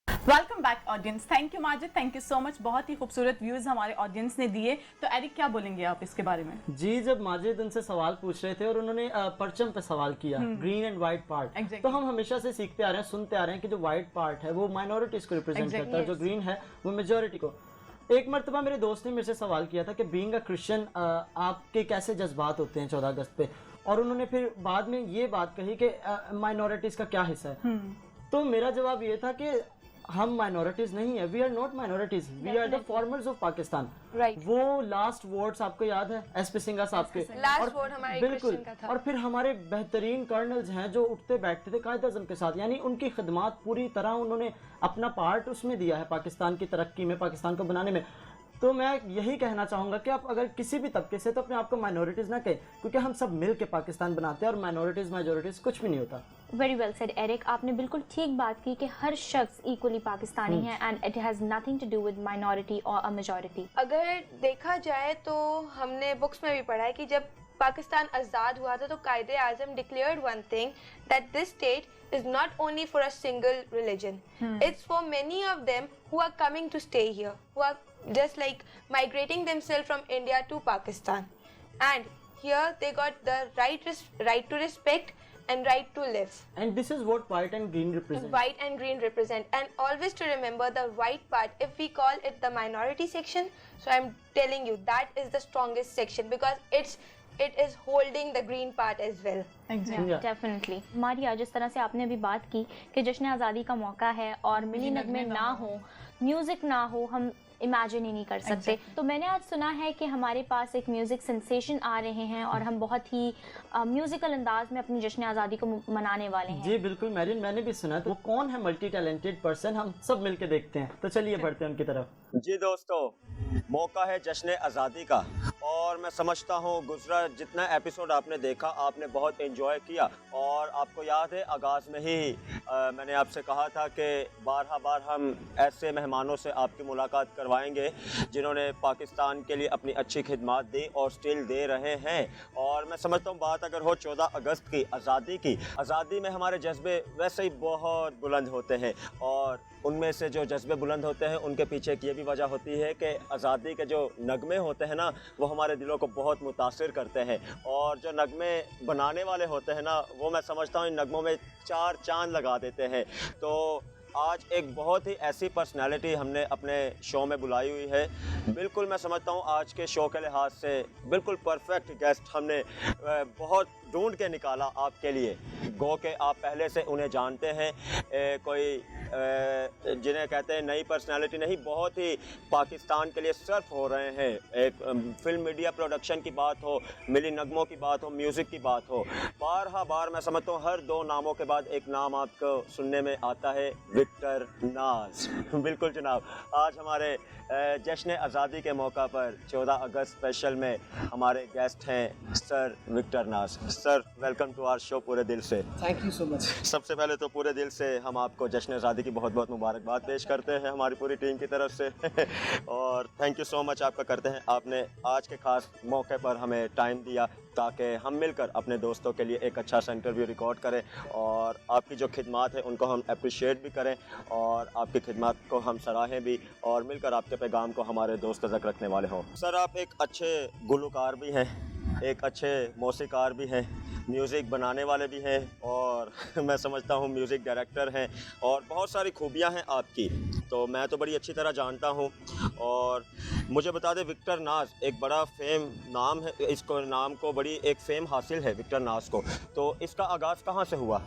Welcome back audience. Thank you Majid, thank you so much. बहुत ही खूबसूरत व्यूज़ हमारे ऑडियंस ने दिए। तो एरिक क्या बोलेंगे आप इसके बारे में? जी, जब माजिद उनसे सवाल पूछ रहे थे और उन्होंने परचम पे सवाल किया, ग्रीन एंड वाइट पार्ट, तो हम हमेशा से सीखते आ रहे हैं, सुनते आ रहे हैं कि जो वाइट पार्ट है वो माइनॉरिटीज को रिप्रेजेंट करता है, जो ग्रीन है वो मेजोरिटी को। एक मरतबा मेरे दोस्त ने मेरे से सवाल किया था कि बीइंग अ क्रिश्चियन आपके कैसे जज्बात होते हैं 14 अगस्त पे, और उन्होंने फिर बाद में ये बात कही कि माइनॉरिटीज का क्या हिस्सा है। तो मेरा जवाब ये था कि हम माइनॉरिटीज नहीं है, we are not minorities, we are the farmers of Pakistan. वो लास्ट वर्ड्स आपको याद है एसपी सिंघा साहब के? लास्ट वर्ड हमारे बिल्कुल। का था। और फिर हमारे बेहतरीन कर्नल्स हैं जो उठते बैठते थे कायद आज़म के साथ, यानी उनकी खिदमात पूरी तरह उन्होंने अपना पार्ट उसमें दिया है पाकिस्तान की तरक्की में, पाकिस्तान को बनाने में। तो मैं यही कहना चाहूँगा कि आप अगर किसी भी तबके से, तो अपने आप को माइनॉरिटीज़ ना कहें, क्योंकि हम सब मिल के पाकिस्तान बनाते हैं और माइनॉरिटीज़ मेजॉरिटीज़ कुछ भी नहीं होता। वेरी वेल सेड एरिक, आपने बिल्कुल ठीक बात की कि हर शख्स इक्वली पाकिस्तानी है and it has nothing to do with minority और अ मेजॉरिटी। अगर देखा जाए तो हमने बुक्स में भी पढ़ा है कि जब पाकिस्तान आज़ाद हुआ था तो कायदे आज़म declared one thing, that this state is not only for a single religion, it's for many of them who are coming to stay here, who are just like migrating themselves from India to Pakistan, and here they got the right to respect and right to live. And this is what white and green represent. White and green represent, and always to remember the white part, if we call it the minority section, so I'm telling you that is the strongest section because it is holding the green part as well. Definitely. Maria, जिस तरह से आपने अभी बात की कि जश्न आज़ादी का मौका है और मिली नगमे ना हो, म्यूज़िक ना हो, हम इमेजिन ही नहीं कर सकते। तो मैंने आज सुना है कि हमारे पास एक म्यूज़िक सेंसेशन आ रहे हैं और हम बहुत ही म्यूज़िकल अंदाज में अपनी जश्न आज़ादी को मनाने वाले हैं। जी बिल्कुल मैरियन, मैंने भी सुना। तो वो कौन है मल्टी टैलेंटेड पर्सन, हम सब मिलके देखते हैं। तो चलिए बढ़ते हैं उनकी तरफ। जी दोस्तों, मौका है जश्न आज़ादी का और मैं समझता हूँ गुजरा जितना एपिसोड आपने देखा आपने बहुत एंजॉय किया। और आपको याद है आगाज़ में ही मैंने आपसे कहा था कि बार हम ऐसे मेहमानों से आपकी मुलाकात करवाएंगे जिन्होंने पाकिस्तान के लिए अपनी अच्छी खिदमत दी और स्टिल दे रहे हैं। और मैं समझता हूँ बात अगर हो 14 अगस्त की आज़ादी में हमारे जज्बे वैसे ही बहुत बुलंद होते हैं और उनमें से जो जज्बे बुलंद होते हैं उनके पीछे एक ये भी वजह होती है कि आज़ादी के जो नगमे होते हैं ना वो हमारे दिलों को बहुत मुतासिर करते हैं। और जो नगमे बनाने वाले होते हैं ना वो मैं समझता हूँ इन नगमों में 4 चांद लगा देते हैं। तो आज एक बहुत ही ऐसी पर्सनालिटी हमने अपने शो में बुलाई हुई है। बिल्कुल मैं समझता हूँ आज के शो के लिहाज से बिल्कुल परफेक्ट गेस्ट हमने बहुत ढूंढ के निकाला आपके लिए। गो के आप पहले से उन्हें जानते हैं, कोई जिन्हें कहते हैं नई पर्सनालिटी नहीं, बहुत ही पाकिस्तान के लिए सर्फ हो रहे हैं। एक फिल्म मीडिया प्रोडक्शन की बात हो, मिली नगमों की बात हो, म्यूज़िक की बात हो, बार मैं समझता हूँ हर 2 नामों के बाद एक नाम आपको सुनने में आता है, विक्टर नाज। बिल्कुल जनाब, आज हमारे जश्न आज़ादी के मौका पर 14 अगस्त स्पेशल में हमारे गेस्ट हैं sir Victor Naz. Sir welcome to our show पूरे दिल से। Thank you so much. सबसे पहले तो पूरे दिल से हम आपको जश्न आज़ादी की बहुत मुबारकबाद पेश करते हैं हमारी पूरी टीम की तरफ से और थैंक यू सो मच आपका करते हैं। आपने आज के ख़ास मौके पर हमें टाइम दिया ताकि हम मिलकर अपने दोस्तों के लिए एक अच्छा सा इंटरव्यू रिकॉर्ड करें और आपकी जो खिदमत है उनको हम अप्रिशिएट भी करें और आपकी खिदमत को हम सराहें भी और मिलकर आपके पैगाम को हमारे दोस्त तक रखने वाले हों। सर आप एक अच्छे गुलकार भी हैं, एक अच्छे मौसीकार भी हैं, म्यूज़िक बनाने वाले भी हैं और मैं समझता हूँ म्यूज़िक डायरेक्टर हैं और बहुत सारी खूबियाँ हैं आपकी, तो मैं तो बड़ी अच्छी तरह जानता हूँ। और मुझे बता दें विक्टर नाज एक बड़ा फेम नाम है, इसको नाम को बड़ी एक फेम हासिल है विक्टर नाज को, तो इसका आगाज़ कहाँ से हुआ?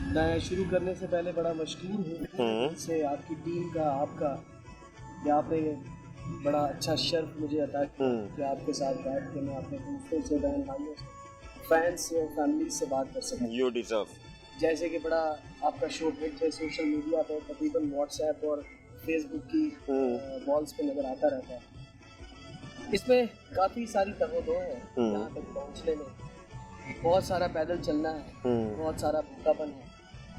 मैं शुरू करने से पहले बड़ा मशकूर हूँ से आपकी टीम का, आपका यहाँ पे बड़ा अच्छा शर्फ मुझे अता किया कि आपके साथ बैठ के मैं अपने दोस्तों से, बहन भाइयों से, फैंस से और फैमिली से बात कर सकूँ। You deserve. जैसे कि बड़ा आपका शो हिट है सोशल मीडिया पर, तकरीबन व्हाट्सएप और फेसबुक की वॉल्स पे नज़र आता रहता है। इसमें काफ़ी सारी तगोदो है यहाँ तक पहुँचने में। बहुत सारा पैदल चलना है, बहुत सारा भूखापन है,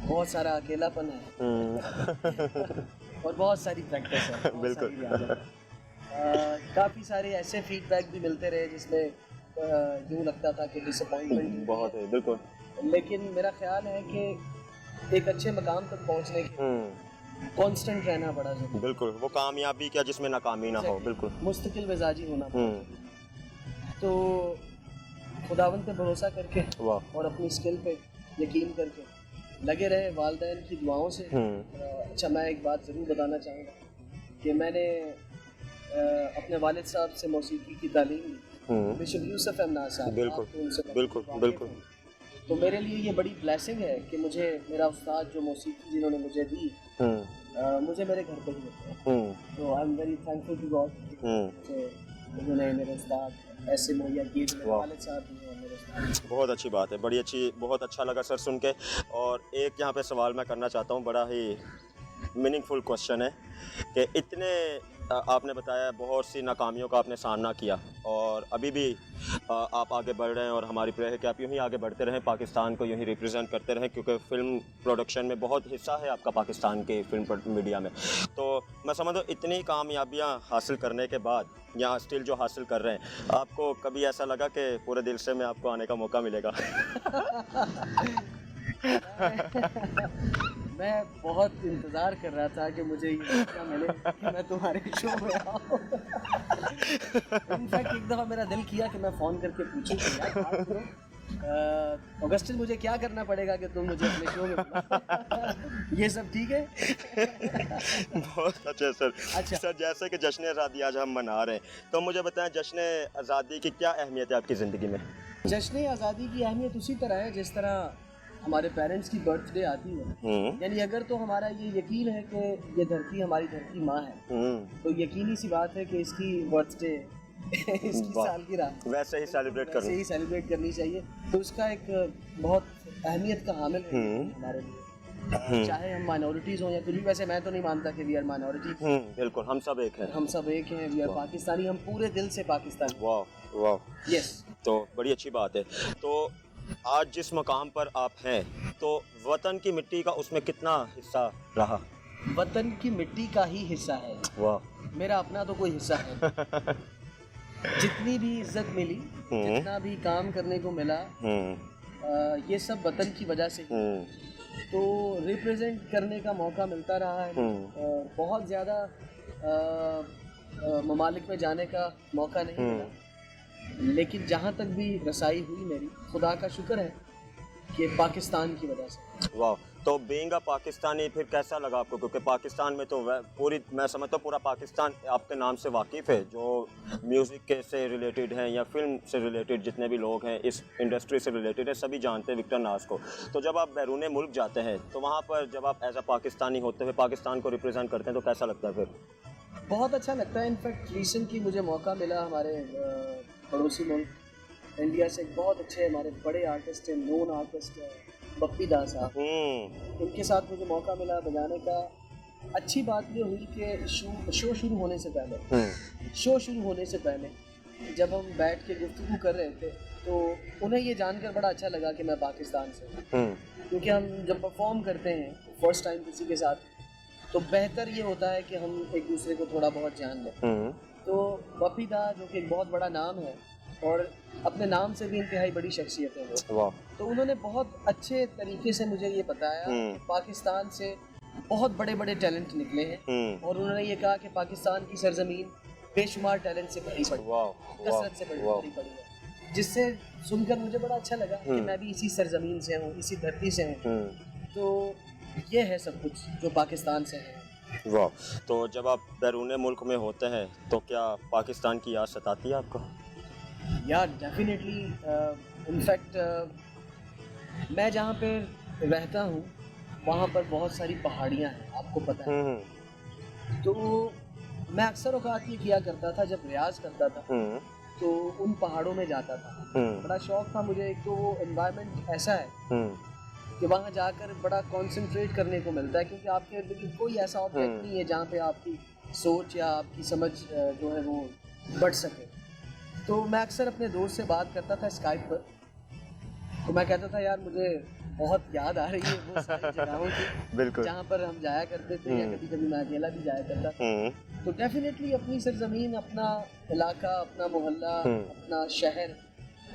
बहुत सारा अकेलापन है और बहुत सारी प्रैक्टिस है। बिल्कुल। काफ़ी सारे ऐसे फीडबैक भी मिलते रहे जिसमें यूँ लगता था कि डिसअपॉइंटमेंट बहुत है। बिल्कुल। लेकिन मेरा ख्याल है कि एक अच्छे मकाम तक पहुँचने के कांस्टेंट रहना बड़ा जरूरी। बिल्कुल, वो कामयाबी क्या जिसमें नाकामी ना हो। बिल्कुल, मुस्तकिल मिजाजी होना। तो खुदावंद पे भरोसा करके और अपनी स्किल पे यकीन करके लगे रहे, वालिदैन की दुआओं से। अच्छा, मैं एक बात ज़रूर बताना चाहूँगा कि मैंने अपने वालिद साहब से मौसीकी की तालीम ली, बिशप यूसुफ अहमद साहब। बिल्कुल। तो मेरे लिए ये बड़ी ब्लेसिंग है कि मुझे मेरा उस्ताद जो मौसीकी जिन्होंने मुझे दी, मुझे मेरे घर पे ही देते हैं। तो I am very thankful to God कि उन्होंने मेरे उस्ताद ऐसे मुहैया किए, मेरे वालिद साहब भी हैं मेरे उस्ताद। बहुत अच्छी बात है, बड़ी अच्छी, बहुत अच्छा लगा सर सुन के। और एक यहाँ पे सवाल मैं करना चाहता हूँ, बड़ा ही मीनिंगफुल क्वेश्चन है कि इतने आपने बताया बहुत सी नाकामियों का आपने सामना किया और अभी भी आप आगे बढ़ रहे हैं और हमारी प्रेयर है कि आप यूँ ही आगे बढ़ते रहें, पाकिस्तान को यूँ ही रिप्रेजेंट करते रहें, क्योंकि फ़िल्म प्रोडक्शन में बहुत हिस्सा है आपका पाकिस्तान के फिल्म मीडिया में। तो मैं समझता हूँ इतनी कामयाबियाँ हासिल करने के बाद यहाँ स्टिल जो हासिल कर रहे हैं, आपको कभी ऐसा लगा कि पूरे दिल से में आपको आने का मौका मिलेगा? मैं बहुत इंतज़ार कर रहा था कि मुझे ये मौका मिले कि मैं तुम्हारे शो में आऊँ। इनफैक्ट एक दफ़ा मेरा दिल किया कि मैं फ़ोन करके पूछूं कि यार ऑगस्टिन, मुझे क्या करना पड़ेगा कि तुम मुझे अपने शो में बुलाओ? ये सब ठीक है? बहुत अच्छा सर। अच्छा सर, जैसे कि जश्न आज़ादी आज हम मना रहे हैं, तो मुझे बताएं जश्न आज़ादी की क्या अहमियत है आपकी ज़िंदगी में? जश्न आज़ादी की अहमियत उसी तरह है जिस तरह हमारे पेरेंट्स की बर्थडे आती है। यानी अगर तो हमारा ये यकीन है कि ये धरती हमारी धरती माँ है, तो यकीनी सी बात है कि इसकी बर्थडे इसकी सालगिरह वैसे ही सेलिब्रेट करनी चाहिए। तो उसका एक बहुत अहमियत का हामिल है हमारे लिए, चाहे हम माइनॉरिटीज हों या कुछ भी। वैसे मैं तो नहीं मानता कि वी आर माइनॉरिटीज, बिल्कुल हम सब एक हैं, वी आर पाकिस्तानी, हम पूरे दिल से पाकिस्तानी। वाह वाह, यस। तो बड़ी अच्छी बात है। तो आज जिस मकाम पर आप हैं, तो वतन की मिट्टी का उसमें कितना हिस्सा रहा? वतन की मिट्टी का ही हिस्सा है। वाह, मेरा अपना तो कोई हिस्सा है। जितनी भी इज्जत मिली, जितना भी काम करने को मिला, ये सब वतन की वजह से तो रिप्रेजेंट करने का मौका मिलता रहा है। बहुत ज़्यादा ममालिक में जाने का मौका नहीं मिला, लेकिन जहाँ तक भी रसाई हुई मेरी, खुदा का शुक्र है कि पाकिस्तान की वजह से। वाह, तो बीइंग अ पाकिस्तानी फिर कैसा लगा आपको? क्योंकि पाकिस्तान में तो पूरी, मैं समझता हूँ पूरा पाकिस्तान आपके नाम से वाकिफ़ है, जो म्यूज़िक के से रिलेटेड हैं या फिल्म से रिलेटेड जितने भी लोग हैं, इस इंडस्ट्री से रिलेटेड है, सभी जानते हैं विक्टर नाज को। तो जब आप बैरून मुल्क जाते हैं, तो वहाँ पर जब आप एज अ पाकिस्तानी होते हुए पाकिस्तान को रिप्रेजेंट करते हैं, तो कैसा लगता है फिर? बहुत अच्छा लगता है। इनफैक्ट रिसेंटली मुझे मौका मिला हमारे पड़ोसी मुल्क इंडिया से एक बहुत अच्छे हमारे बड़े आर्टिस्ट हैं, नोन आर्टिस्ट बप्पी दा साहब, उनके साथ मुझे मौका मिला बजाने का। अच्छी बात ये हुई कि शो शुरू होने से पहले जब हम बैठ के गुफ्तगू कर रहे थे, तो उन्हें ये जानकर बड़ा अच्छा लगा कि मैं पाकिस्तान से हूँ। क्योंकि हम जब परफॉर्म करते हैं फर्स्ट टाइम किसी के साथ, तो बेहतर ये होता है कि हम एक दूसरे को थोड़ा बहुत जान लें। तो बप्पी दा, जो कि एक बहुत बड़ा नाम है और अपने नाम से भी इंतहाई बड़ी शख्सियत है वो, तो उन्होंने बहुत अच्छे तरीके से मुझे ये बताया कि पाकिस्तान से बहुत बड़े बड़े टैलेंट निकले हैं। और उन्होंने ये कहा कि पाकिस्तान की सरजमीन बेशुमार टैलेंट से भरी पड़ी, कसरत से भरी पड़ी है, जिससे सुनकर मुझे बड़ा अच्छा लगा कि मैं भी इसी सरजमीन से हूँ, इसी धरती से हूँ। तो ये है सब कुछ जो पाकिस्तान से है। वाह, तो जब आप बैरून मुल्क में होते हैं, तो क्या पाकिस्तान की याद सताती है आपको? यार डेफिनेटली। इनफैक्ट मैं जहाँ पे रहता हूँ वहाँ पर बहुत सारी पहाड़ियाँ हैं, आपको पता है। तो मैं अक्सर औकात ये किया करता था, जब रियाज करता था तो उन पहाड़ों में जाता था। बड़ा शौक था मुझे। एक तो वो एनवायरनमेंट ऐसा है कि वहाँ जाकर बड़ा कंसंट्रेट करने को मिलता है, क्योंकि आपके इर्द कोई ऐसा ऑब्जेक्ट नहीं है जहाँ पे आपकी सोच या आपकी समझ जो है वो बढ़ सके। तो मैं अक्सर अपने दोस्त से बात करता था स्काइप पर, तो मैं कहता था यार मुझे बहुत याद आ रही है वो सारी जगहों की जहाँ पर हम जाया करते थे, या कभी कभी मैं अकेला भी जाया करता था। तो डेफिनेटली अपनी सरजमीन, अपना इलाका, अपना मोहल्ला, अपना शहर,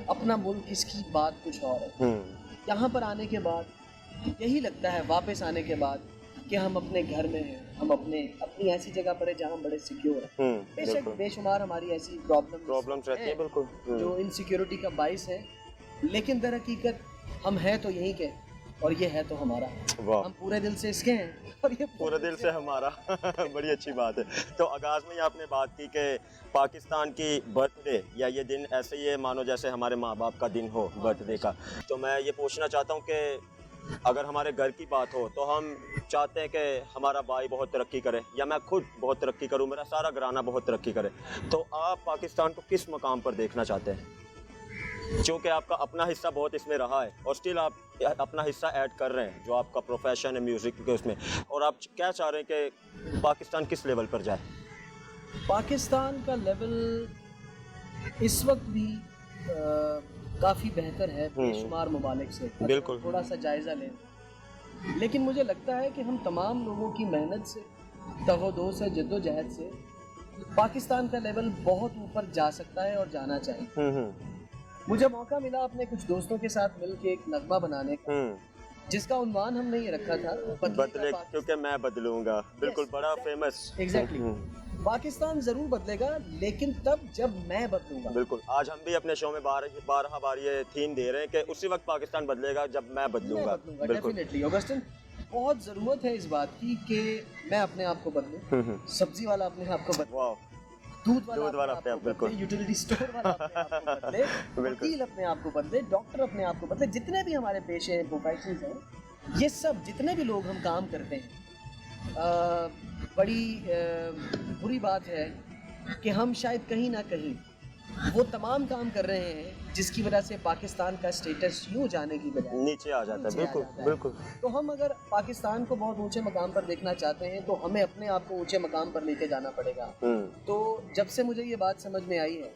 अपना मुल्क, इसकी बात कुछ और है। यहाँ पर आने के बाद यही लगता है, वापस आने के बाद, कि हम अपने घर में हैं, हम अपनी ऐसी जगह पर है जहाँ हम बड़े सिक्योर हैं। बेशक बेशुमार हमारी ऐसी प्रॉब्लम्स रहती हैं, बिल्कुल, जो इनसिक्योरिटी का बाइस है, लेकिन दर हकीकत हम हैं तो यहीं के, और ये है तो हमारा। हम पूरे दिल से इसके हैं और ये पूरे दिल से हमारा। बड़ी अच्छी बात है। तो आगाज़ में ही आपने बात की कि पाकिस्तान की बर्थडे या ये दिन ऐसे ही है मानो जैसे हमारे माँ बाप का दिन हो, बर्थडे का। तो मैं ये पूछना चाहता हूँ कि अगर हमारे घर की बात हो, तो हम चाहते हैं कि हमारा भाई बहुत तरक्की करे, या मैं खुद बहुत तरक्की करूँ, मेरा सारा घराना बहुत तरक्की करे। तो आप पाकिस्तान को किस मकाम पर देखना चाहते हैं? क्योंकि आपका अपना हिस्सा बहुत इसमें रहा है, और स्टिल आप अपना हिस्सा ऐड कर रहे हैं, जो आपका प्रोफेशन है म्यूज़िक के उसमें, और आप क्या चाह रहे हैं कि पाकिस्तान किस लेवल पर जाए? पाकिस्तान का लेवल इस वक्त भी काफ़ी बेहतर है बेशुमार ममालिक से। बिल्कुल, थोड़ा सा जायज़ा लें। लेकिन मुझे लगता है कि हम तमाम लोगों की मेहनत से, तवज्जो से, जद्दोजहद से पाकिस्तान का लेवल बहुत ऊपर जा सकता है और जाना चाहिए। मुझे मौका मिला अपने कुछ दोस्तों के साथ मिलकर एक नगमा बनाने का, जिसका उन्वान हमने ये रखा था, बदले क्योंकि मैं बदलूंगा। बिल्कुल, बड़ा फेमस। एग्जैक्टली। पाकिस्तान ज़रूर बदलेगा, लेकिन तब जब मैं बदलूंगा। बिल्कुल, आज हम भी अपने शो में 12 बार ये थीम दे रहे हैं कि उसी वक्त पाकिस्तान बदलेगा जब मैं बदलूंगा। बिल्कुल, डेफिनेटली ऑगस्टिन, बहुत ज़रूरत है इस बात की कि मैं अपने आप को बदलूं, सब्जी वाला अपने आप को बदले, दूध वाला अपने आप को बदले, यूटिलिटी स्टोर वाला अपने आप को बदले, वकील अपने आप को बदले, डॉक्टर अपने आप को बदले, जितने भी हमारे पेशे हैं, प्रोफेशंस हैं, ये सब जितने भी लोग हम काम करते हैं, बड़ी बुरी बात है कि हम शायद कहीं ना कहीं वो तमाम काम कर रहे हैं जिसकी वजह से पाकिस्तान का स्टेटस यूँ जाने की बजाय नीचे आ जाता है। बिल्कुल बिल्कुल। तो हम अगर पाकिस्तान को बहुत ऊंचे मकाम पर देखना चाहते हैं तो हमें अपने आप को ऊंचे मकाम पर लेके जाना पड़ेगा। तो जब से मुझे ये बात समझ में आई है,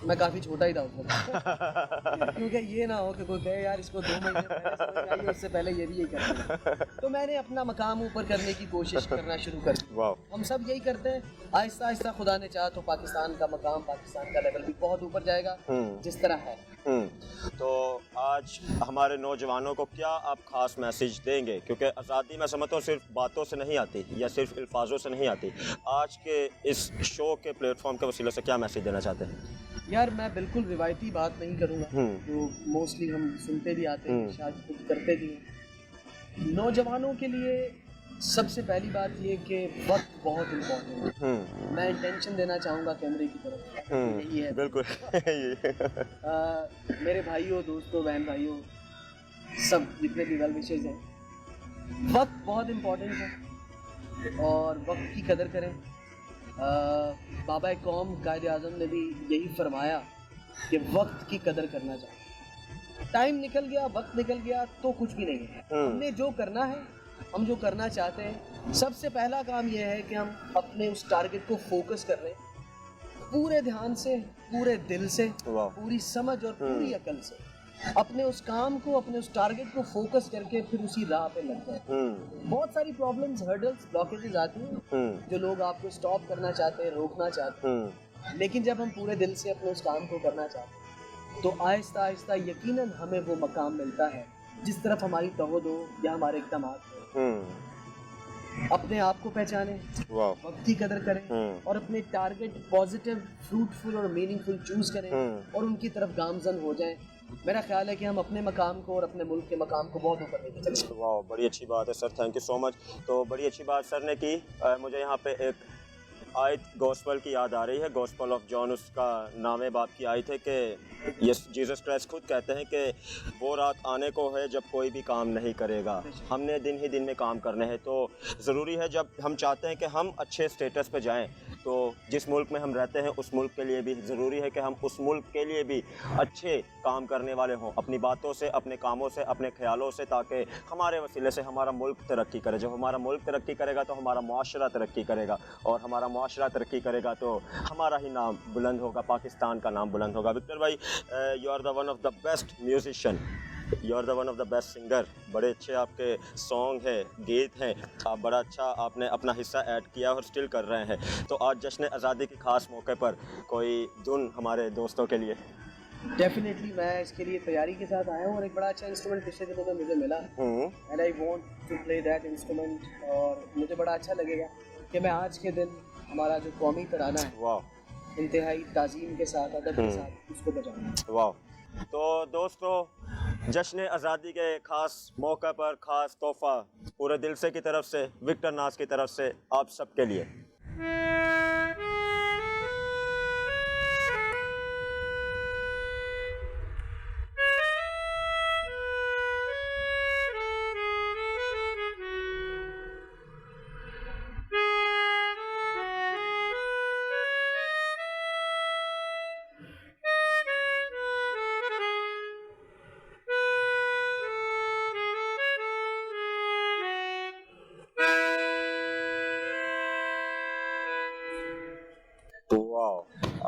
मैं काफ़ी छोटा ही था उस वक्त क्योंकि ये ना हो कि कोई कहे यार इसको 2 महीने पहले समझ में आई, उससे पहले ये भी यही करता। तो मैंने अपना मकाम ऊपर करने की कोशिश करना शुरू कर दी। हम सब यही करते हैं, आहिस्ता आहिस्ता खुदा ने चाहा तो पाकिस्तान का मकाम, पाकिस्तान का लेवल भी बहुत ऊपर जाएगा जिस तरह है। तो आज हमारे नौजवानों को क्या आप खास मैसेज देंगे, क्योंकि आज़ादी मैं समझता हूँ सिर्फ बातों से नहीं आती या सिर्फ अल्फाजों से नहीं आती, आज के इस शो के प्लेटफॉर्म के वसीले से क्या मैसेज देना चाहते हैं? यार मैं बिल्कुल रिवायती बात नहीं करूँगा जो मोस्टली हम सुनते भी आते हैं, शायद खुद करते भी हैं। नौजवानों के लिए सबसे पहली बात ये कि वक्त बहुत इम्पोर्टेंट है। मैं इंटेंशन देना चाहूँगा कैमरे की तरफ, यही है बिल्कुल। मेरे भाइयों, दोस्तों, बहन भाइयों, सब जितने भी वेल विशेज़ हैं, वक्त बहुत इम्पोर्टेंट है और वक्त की कदर करें। बाबा कौम कायदे आज़म ने भी यही फरमाया कि वक्त की कदर करना चाहिए। टाइम निकल गया, वक्त निकल गया तो कुछ भी नहीं है। हमने जो करना है, हम जो करना चाहते हैं, सबसे पहला काम यह है कि हम अपने उस टारगेट को फोकस कर रहे हैं, पूरे ध्यान से, पूरे दिल से, पूरी समझ और पूरी अकल से अपने उस काम को, अपने उस टारगेट को फोकस करके फिर उसी राह पे लग जाए। बहुत सारी प्रॉब्लम्स, हर्डल्स, ब्लॉकेजेस आती हैं जो लोग आपको स्टॉप करना चाहते हैं, रोकना चाहते हैं, लेकिन जब हम पूरे दिल से अपने उस काम को करना चाहते हैं तो आहिस्ता आहिस्ता यकीनन हमें वो मकाम मिलता है जिस तरफ हमारी तवज्जो या हमारे इक़दामात हैं। अपने आप को पहचानें, वक्त की कदर करें और अपने टारगेट पॉजिटिव, फ्रूटफुल और मीनिंगफुल चूज़ करें और उनकी तरफ गामजन हो जाएं। मेरा ख्याल है कि हम अपने मकाम को और अपने मुल्क के मकाम को बहुत ऊपर लेके चलेंगे। वाह, बड़ी अच्छी बात है sir, thank you so much. तो बड़ी अच्छी बात सर ने की। मुझे यहाँ पे एक आयत गॉस्पल की याद आ रही है, गॉस्पल ऑफ जॉन, उसका नाम बाप की आयत है कि ये जीसस क्राइस्ट खुद कहते हैं कि वो रात आने को है जब कोई भी काम नहीं करेगा, हमने दिन ही दिन में काम करने हैं। तो ज़रूरी है जब हम चाहते हैं कि हम अच्छे स्टेटस पे जाएं, तो जिस मुल्क में हम रहते हैं उस मुल्क के लिए भी ज़रूरी है कि हम उस मुल्क के लिए भी अच्छे काम करने वाले हों, अपनी बातों से, अपने कामों से, अपने ख्यालों से, ताकि हमारे वसीले से हमारा मुल्क तरक्की करे। जब हमारा मुल्क तरक्की करेगा तो हमारा मुआशरा तरक्की करेगा, और हमारा मुआशरा तरक्की करेगा तो हमारा ही नाम बुलंद होगा, पाकिस्तान का नाम बुलंद होगा। विक्टर भाई, you are the one of the best musician, you are the one of the best singer. बड़े अच्छे आपके सॉन्ग हैं, गीत हैं, आप बड़ा अच्छा आपने अपना हिस्सा ऐड किया और स्टिल कर रहे हैं। तो आज जश्न आज़ादी के ख़ास मौके पर कोई धुन हमारे दोस्तों के लिए? डेफिनेटली मैं इसके लिए तैयारी के साथ आया हूँ और एक बड़ा अच्छा इंस्ट्रूमेंट पिछले दिनों में मुझे मिला and I want to play that instrument, और मुझे बड़ा अच्छा लगेगा कि मैं आज के दिन हमारा जो कौमी तराना है इंतहाई ताज़ीम के साथ, अदब के साथ उसको बजाऊँ। वाह, तो दोस्तों जश्न आज़ादी के ख़ास मौके पर ख़ास तोहफ़ा पूरे दिल से की तरफ से, विक्टर नाज की तरफ से आप सबके लिए।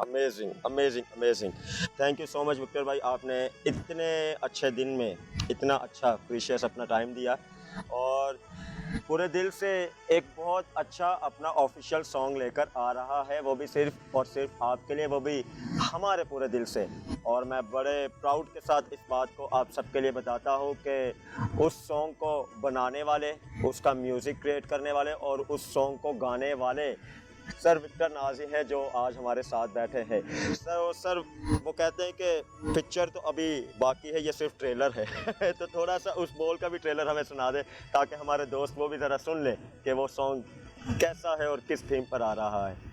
Amazing amazing amazing, thank you so much Victor भाई, आपने इतने अच्छे दिन में इतना अच्छा प्रीशियस अपना टाइम दिया और पूरे दिल से एक बहुत अच्छा अपना ऑफिशियल सॉन्ग लेकर आ रहा है, वो भी सिर्फ और सिर्फ आपके लिए, वो भी हमारे पूरे दिल से। और मैं बड़े प्राउड के साथ इस बात को आप सबके लिए बताता हूँ कि उस सॉन्ग को बनाने वाले, उसका म्यूज़िक क्रिएट करने वाले और उस सॉन्ग को गाने वाले सर विक्टर नाजी हैं जो आज हमारे साथ बैठे हैं। सर वो कहते हैं कि पिक्चर तो अभी बाकी है, ये सिर्फ ट्रेलर है तो थोड़ा सा उस बॉल का भी ट्रेलर हमें सुना दे ताकि हमारे दोस्त वो भी ज़रा सुन लें कि वो सॉन्ग कैसा है और किस थीम पर आ रहा है।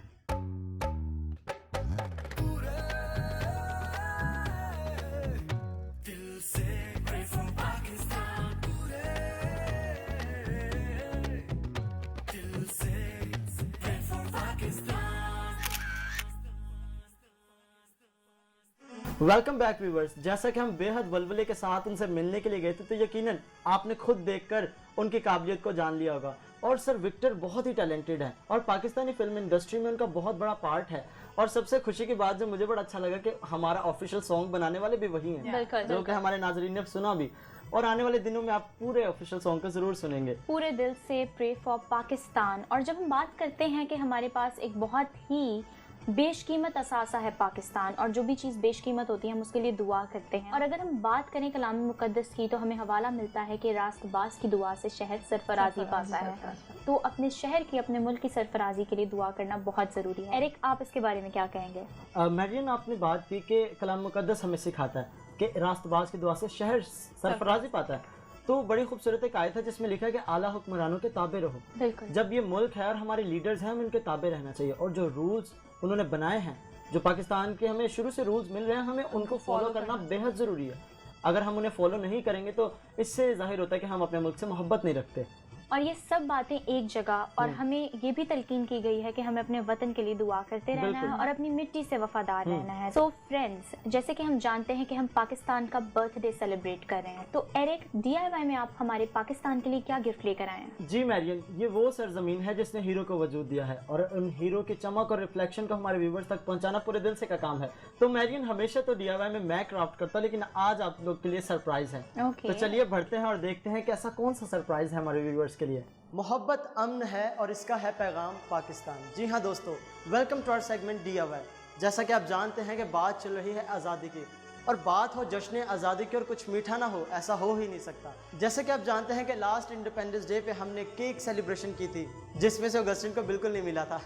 Welcome back viewers. जैसा कि हम बेहद वल्वले के साथ उनसे मिलने के लिए गए थे तो यकीनन आपने खुद देखकर उनकी काबिलियत को जान लिया होगा। और सर विक्टर बहुत ही टैलेंटेड है और पाकिस्तानी फिल्म इंडस्ट्री में उनका बहुत बड़ा पार्ट है। और सबसे खुशी की बात जो मुझे बड़ा अच्छा लगा कि हमारा ऑफिशियल सॉन्ग बनाने वाले भी वही हैं, जो कि हमारे नाजरीन ने सुना भी। और आने वाले दिनों में आप पूरे ऑफिशियल सॉन्ग को ज़रूर सुनेंगे। पूरे दिल से प्रे फॉर पाकिस्तान। और जब हम बात करते हैं कि हमारे पास एक बहुत ही बेशकीमत असासा है पाकिस्तान, और जो भी चीज़ बेशकीमत होती है हम उसके लिए दुआ करते हैं। और अगर हम बात करें कलाम मुकद्दस की तो हमें हवाला मिलता है कि रास्तबाज की दुआ से शहर सरफराजी पाता है। तो अपने शहर की, अपने मुल्क की सरफराजी के लिए दुआ करना बहुत ज़रूरी है। एरिक, आप इसके बारे में क्या कहेंगे? मैरियन, आपने बात की कि कलाम मुकद्दस हमें सिखाता है कि रास्तबाज की दुआ से शहर सरफराजी पाता है। तो बड़ी खूबसूरत एक आयत है जिसमें लिखा है कि आला हुक्मरानों के ताबे रहो। जब ये मुल्क है और हमारे लीडर्स हैं, हम इनके ताबे रहना चाहिए। और जो रूल्स उन्होंने बनाए हैं, जो पाकिस्तान के हमें शुरू से रूल्स मिल रहे हैं, हमें उनको फॉलो करना बेहद ज़रूरी है। अगर हम उन्हें फॉलो नहीं करेंगे तो इससे जाहिर होता है कि हम अपने मुल्क से मोहब्बत नहीं रखते। और ये सब बातें एक जगह, और हमें ये भी तलकीन की गई है कि हमें अपने वतन के लिए दुआ करते रहना है और अपनी मिट्टी से वफादार रहना है। सो फ्रेंड्स, जैसे कि हम जानते हैं कि हम पाकिस्तान का बर्थडे सेलिब्रेट कर रहे हैं, तो एरिक, DIY में आप हमारे पाकिस्तान के लिए क्या गिफ्ट लेकर आए हैं? जी मैरियन, ये वो सरजमीन है जिसने हीरो को वजूद दिया है और उन हीरो की चमक और रिफ्लेक्शन को हमारे व्यूवर्स तक पहुंचाना पूरे दिल से का काम है। तो मैरियन, हमेशा तो DIY में मैं क्राफ्ट करता हूँ, लेकिन आज आप लोग के लिए सरप्राइज है। तो चलिए बढ़ते हैं और देखते हैं कि ऐसा कौन सा सरप्राइज है हमारे व्यूवर्स के लिए। मोहब्बत अमन है और इसका है पैगाम पाकिस्तान। जी हाँ दोस्तों, welcome to our segment DIY। जैसा कि आप जानते हैं कि बात चल रही है आज़ादी की, और बात हो जश्न आज़ादी की और कुछ मीठा ना हो, ऐसा हो ही नहीं सकता। जैसे कि आप जानते हैं कि लास्ट इंडिपेंडेंस डे पे हमने केक सेलिब्रेशन की थी, जिसमें से ऑगस्टिन को बिल्कुल नहीं मिला था।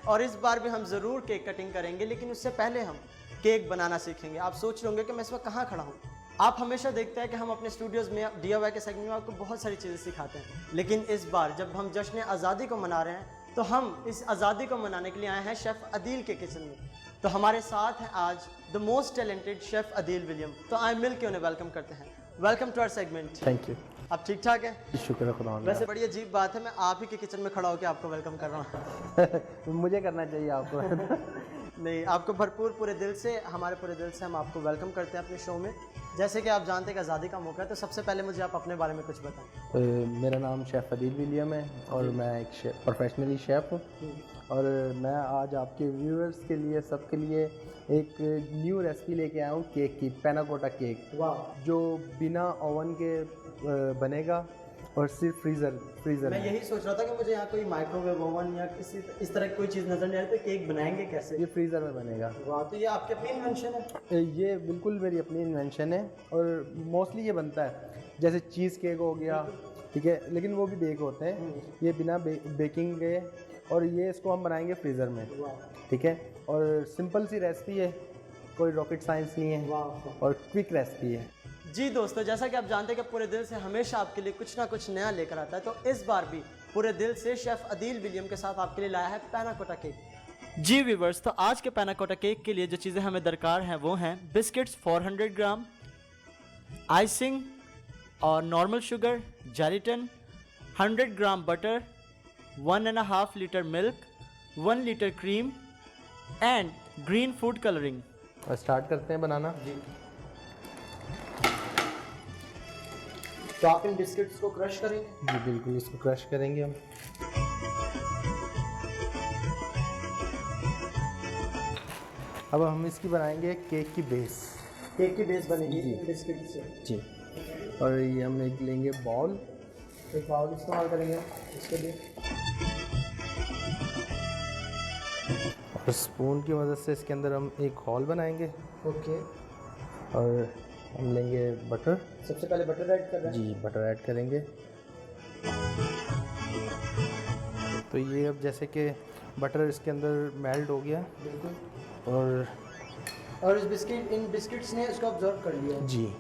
और इस बार भी हम ज़रूर केक कटिंग करेंगे, लेकिन उससे पहले हम केक बनाना सीखेंगे। आप सोच रहे होंगे कि मैं इस वक्त कहाँ खड़ा हूँ। आप हमेशा देखते हैं कि हम अपने स्टूडियोज़ में DIY के सेगमेंट में आपको बहुत सारी चीज़ें सिखाते हैं, लेकिन इस बार जब हम जश्न आज़ादी को मना रहे हैं तो हम इस आज़ादी को मनाने के लिए आए हैं शेफ़ अदील के किचन में। तो हमारे साथ हैं आज the most talented chef Adeel William. तो आए मिल के उन्हें वेलकम करते हैं। Welcome to our segment. Thank you. आप ठीक ठाक हैं? शुक्र खुदा। वैसे बड़ी अजीब बात है, मैं आप ही के किचन में खड़ा होकर आपको वेलकम कर रहा हूँ। मुझे करना चाहिए आपको। नहीं, आपको भरपूर पूरे दिल से, हमारे पूरे दिल से हम आपको वेलकम करते हैं अपने शो में। जैसे कि आप जानते हैं कि आज़ादी का मौका है, तो सबसे पहले मुझे आप अपने बारे में कुछ बताएं। मेरा नाम शेफ़ अदील विलियम है और मैं एक प्रोफेशनली शेफ़ हूँ। और मैं आज आपके व्यूअर्स के लिए, सबके लिए एक न्यू रेसिपी लेके आया हूँ केक की, पैनाकोटा केक। वाह। जो बिना ओवन के बनेगा और सिर्फ फ्रीज़र मैं यही सोच रहा था कि मुझे यहाँ कोई माइक्रोवेव ओवन या किसी इस तरह की कोई चीज़ नज़र नहीं आ रही, तो केक बनाएंगे कैसे? ये फ्रीज़र में बनेगा। वाह, तो ये आपकी अपनी इन्वेंशन है? ये बिल्कुल मेरी अपनी इन्वेंशन है और मोस्टली ये बनता है जैसे चीज़ केक हो गया, ठीक है, लेकिन वो भी बेक होते हैं। ये बिना बेकिंग के, और ये इसको हम बनाएंगे फ्रीज़र में, ठीक है। और सिंपल सी रेसिपी है, कोई रॉकेट साइंस नहीं है और क्विक रेसिपी है। जी दोस्तों, जैसा कि आप जानते हैं कि पूरे दिल से हमेशा आपके लिए कुछ ना कुछ नया लेकर आता है, तो इस बार भी पूरे दिल से शेफ़ अदील विलियम के साथ आपके लिए लाया है पैनाकोटा केक। जी व्यूवर्स, तो आज के पैनाकोटा केक के लिए जो चीज़ें हमें दरकार हैं वो हैं बिस्किट्स 400 ग्राम, आइसिंग और normal sugar, gelatin, 100 gram butter, 1.5 litre milk, 1 litre cream and green food colouring. और स्टार्ट करते हैं बनाना। जी, तो आप इन बिस्किट्स को क्रश करेंगे? जी बिल्कुल, इसको क्रश करेंगे हम। अब हम इसकी बनाएंगे केक की बेस। केक की बेस बनेगी इन बिस्किट से? जी। और ये हम एक लेंगे बाउल, एक बाउल इस्तेमाल करेंगे इसके लिए, और स्पून की मदद से इसके अंदर हम एक हॉल बनाएंगे। ओके। और हम लेंगे बटर। सबसे पहले बटर ऐड कर रहे हैं? जी, बटर ऐड करेंगे। तो ये अब जैसे कि बटर इसके अंदर मेल्ट हो गया बिल्कुल। और इस इन बिस्किट्स ने इसको ऑब्जर्व कर लिया है। जी,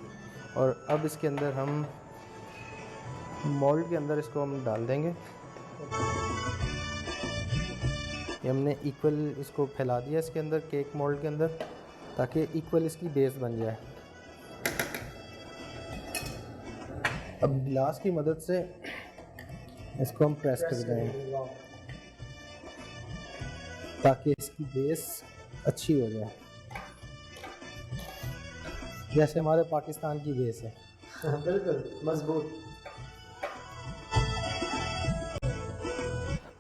और अब इसके अंदर हम मोल्ड के अंदर इसको हम डाल देंगे। ये हमने इक्वल इसको फैला दिया इसके अंदर, केक मोल्ड के अंदर, ताकि इक्वल इसकी बेस बन जाए। अब गिलास की मदद से इसको हम प्रेस कर देंगे ताकि इसकी बेस अच्छी हो जाए, जैसे हमारे पाकिस्तान की बेस है। बिल्कुल मजबूत।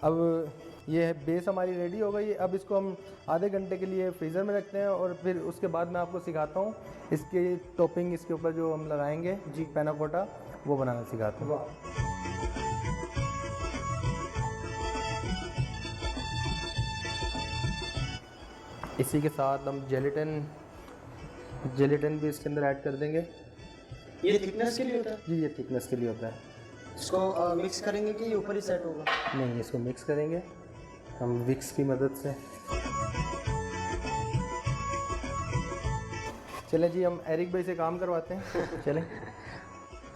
अब ये बेस हमारी रेडी हो गई। अब इसको हम आधे घंटे के लिए फ्रीज़र में रखते हैं और फिर उसके बाद मैं आपको सिखाता हूँ इसकी टॉपिंग, इसके ऊपर जो हम लगाएंगे जी पैना कोटा, वो बनाना सिखाता हूँ। इसी के साथ हम जेलेटिन भी इसके अंदर ऐड कर देंगे। ये थिकनेस के लिए होता है? जी, ये थिकनेस के लिए होता है। इसको मिक्स करेंगे कि ये ऊपर ही सेट होगा? नहीं, इसको मिक्स करेंगे हम विक्स की मदद से। चले जी, हम एरिक भाई से काम करवाते हैं। चलें।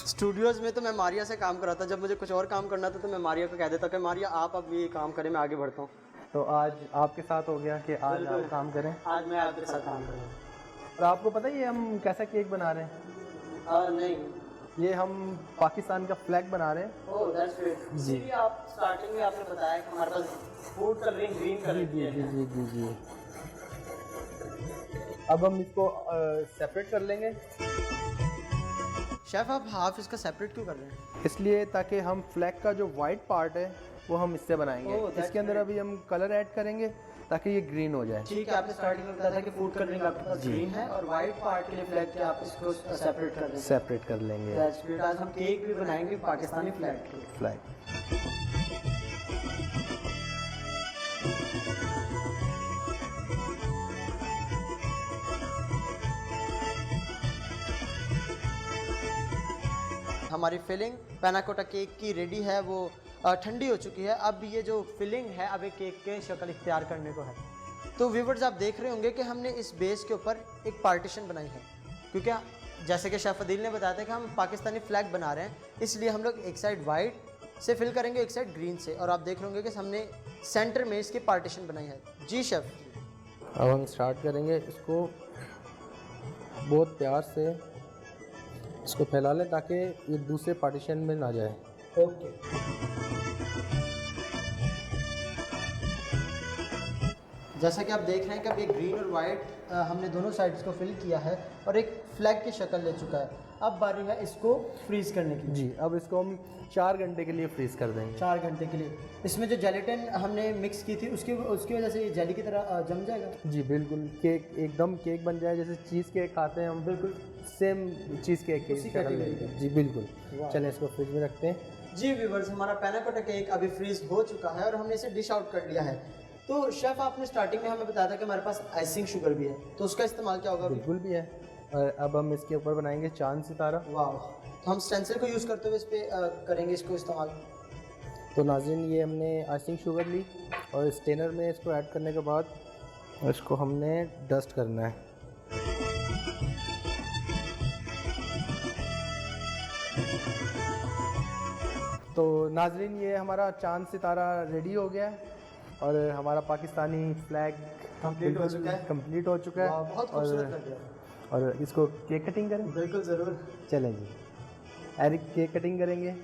स्टूडियोज़ में तो मैं मारिया से काम कराता, जब मुझे कुछ और काम करना था तो मैं मारिया को कह देता कि मारिया आप अब ये काम करें, मैं आगे बढ़ता हूँ। तो आज आपके साथ हो गया कि आज आप काम करें। आज मैं आपके साथ काम करूँ। और आपको पता है ये हम कैसा केक बना रहे हैं? नहीं, ये हम पाकिस्तान का फ्लैग बना रहे हैं। Oh that's great. जी, आप स्टार्टिंग में आपने बताया कि हमारे पास फूड कलरिंग ग्रीन कलर की है। जी। अब हम इसको सेपरेट कर लेंगे। शेफ आप हाफ इसका सेपरेट क्यों कर रहे हैं? इसलिए ताकि हम फ्लैग का जो वाइट पार्ट है वो हम इससे बनाएंगे। इसके अंदर अभी हम कलर ऐड करेंगे ताकि ये ग्रीन हो जाए। ठीक है, आपने स्टार्टिंग में बताया था कि फूड कलरिंग आपके पास ग्रीन है और वाइट पार्ट के लिए फ्लैग के आप इसको सेपरेट कर देंगे। सेपरेट कर लेंगे। That's great. आज हम केक भी बनाएंगे पाकिस्तानी फ्लैग के। फ्लैग। हमारी फिलिंग पैना कोटा केक की रेडी है, वो ठंडी हो चुकी है। अब ये जो फिलिंग है अब एक केक के शक्ल इख्तियार करने को है। तो व्यूवर्स आप देख रहे होंगे कि हमने इस बेस के ऊपर एक पार्टीशन बनाई है, क्योंकि जैसे कि शेफ अदील ने बताया था कि हम पाकिस्तानी फ्लैग बना रहे हैं, इसलिए हम लोग एक साइड वाइट से फिल करेंगे, एक साइड ग्रीन से। और आप देख रहे होंगे कि हमने सेंटर में इसकी पार्टीशन बनाई है। जी शेफ। अब हम स्टार्ट करेंगे, इसको बहुत प्यार से इसको फैला लें ताकि ये दूसरे पार्टीशन में ना जाए। ओके। जैसा कि आप देख रहे हैं कि अब ये ग्रीन और वाइट हमने दोनों साइड्स को फिल किया है और एक फ्लैग की शक्ल ले चुका है। अब बारी है इसको फ्रीज़ करने की। जी, अब इसको हम 4 घंटे के लिए फ्रीज़ कर देंगे। 4 घंटे के लिए। इसमें जो जेलेटिन हमने मिक्स की थी उसकी वजह से ये जेली की तरह जम जाएगा? जी बिल्कुल, केक एकदम केक बन जाए जैसे चीज़ केक खाते हैं हम, बिल्कुल सेम चीज़ केक के जी बिल्कुल। चलें इसको फ्रिज में रखते हैं। जी व्यूवर्स, हमारा पैना कोटा केक अभी फ्रीज़ हो चुका है और हमने इसे डिश आउट कर लिया है। तो शेफ़ आपने स्टार्टिंग में हमें बताया था कि हमारे पास आइसिंग शुगर भी है, तो उसका इस्तेमाल क्या होगा? बिल्कुल भी है। और अब हम इसके ऊपर बनाएंगे चांद सितारा। वाह, तो हम स्टेंसिल को यूज़ करते हुए इस पर करेंगे इसको इस्तेमाल। तो नाज़रीन, ये हमने आइसिंग शुगर ली और स्टेनर में इसको ऐड करने के बाद इसको हमने डस्ट करना है। तो नाज़रीन, ये हमारा चांद सितारा रेडी हो गया है और हमारा पाकिस्तानी फ्लैग कंप्लीट हो चुका है। कंप्लीट हो चुका है। बहुत खूबसूरत लग रहा है। और इसको केक कटिंग करें? बिल्कुल ज़रूर। चलें जी, एरिक केक कटिंग करेंगे।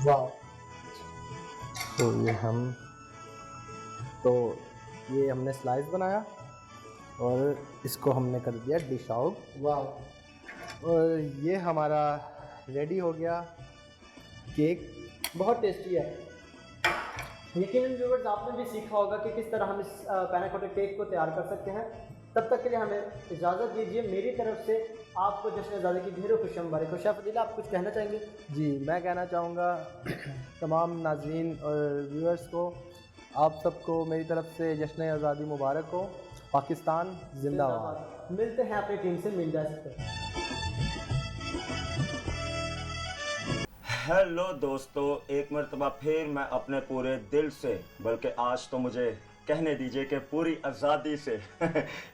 वाह। तो ये हमने स्लाइस बनाया और इसको हमने कर दिया डिश आउट। वाह। और ये हमारा रेडी हो गया केक। बहुत टेस्टी है। यकीनन व्यूअर्स आपने भी सीखा होगा कि किस तरह हम इस पैना कोटा केक को तैयार कर सकते हैं। तब तक के लिए हमें इजाज़त दीजिए। मेरी तरफ से आपको जश्न आज़ादी की ढेरों खुशी मुबारक हो। शेफ अदील, आप कुछ कहना चाहेंगे? जी, मैं कहना चाहूँगा तमाम नाज़रीन और व्यूअर्स को, आप सबको मेरी तरफ से जश्न आज़ादी मुबारक हो। पाकिस्तान जिंदाबाद। मिलते हैं अपनी टीम से, मिल जा सकते हैं। हेलो दोस्तों, एक मरतबा फिर मैं अपने पूरे दिल से, बल्कि आज तो मुझे कहने दीजिए कि पूरी आज़ादी से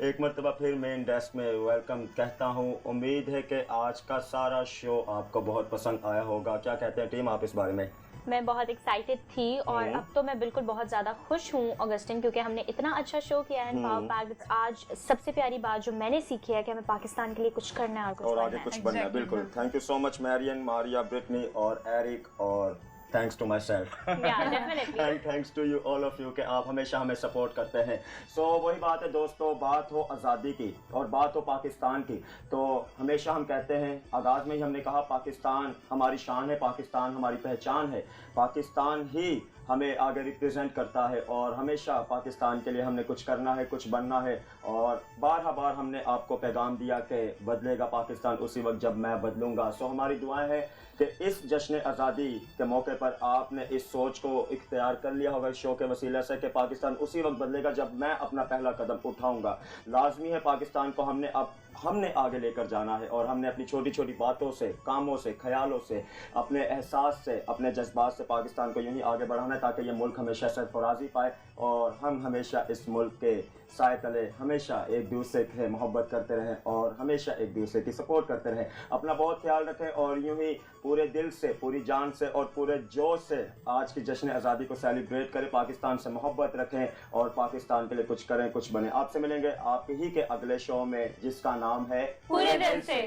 एक मरतबा फिर मेन डेस्क में वेलकम कहता हूँ। उम्मीद है कि आज का सारा शो आपको बहुत पसंद आया होगा। क्या कहते हैं टीम आप इस बारे में? मैं बहुत एक्साइटेड थी और अब तो मैं बिल्कुल बहुत ज़्यादा खुश हूँ ऑगस्टिन, क्योंकि हमने इतना अच्छा शो किया है पावर पैक। आज सबसे प्यारी बात जो मैंने सीखी है कि हमें पाकिस्तान के लिए कुछ करना है और आगे कुछ बनना है। बिल्कुल, thank you so much Marian, Maria, Brittany और एरिक, और thanks to myself and thanks to you all of you कि आप हमेशा हमें सपोर्ट करते हैं। सो वही बात है दोस्तों, बात हो आज़ादी की और बात हो पाकिस्तान की, तो हमेशा हम कहते हैं, आगाज़ में ही हमने कहा पाकिस्तान हमारी शान है, पाकिस्तान हमारी पहचान है, पाकिस्तान ही हमें आगे रिप्रेजेंट करता है और हमेशा पाकिस्तान के लिए हमने कुछ करना है, कुछ बनना है। और बार हमने आपको पैगाम दिया कि बदलेगा पाकिस्तान उसी वक्त जब मैं बदलूँगा। सो हमारी दुआएं हैं कि इस जश्न आज़ादी के मौके पर आपने इस सोच को इख्तियार कर लिया होगा इस शो के वसीले से कि पाकिस्तान उसी वक्त बदलेगा जब मैं अपना पहला कदम उठाऊँगा। लाजमी है पाकिस्तान को हमने आगे लेकर जाना है और हमने अपनी छोटी छोटी बातों से, कामों से, ख्यालों से, अपने एहसास से, अपने जज्बात से पाकिस्तान को यूं ही आगे बढ़ाना है ताकि ये मुल्क हमेशा सरफराजी पाए और हम हमेशा इस मुल्क के साए तले हमेशा एक दूसरे से मोहब्बत करते रहें और हमेशा एक दूसरे की सपोर्ट करते रहें। अपना बहुत ख्याल रखें और यूं ही पूरे दिल से, पूरी जान से और पूरे जोश से आज की जश्न आज़ादी को सेलिब्रेट करें, पाकिस्तान से मोहब्बत रखें और पाकिस्तान के लिए कुछ करें, कुछ बने। आपसे मिलेंगे आप ही के अगले शो में जिसका नाम है पूरे दिल से।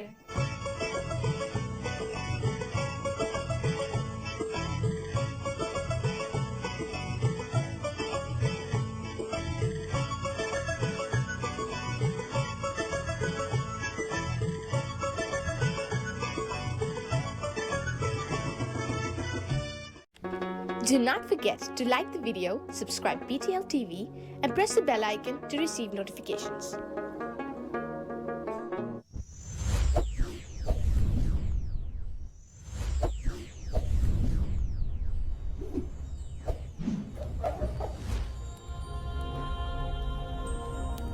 Do not forget to like the video, subscribe PTL TV, and press the bell icon to receive notifications.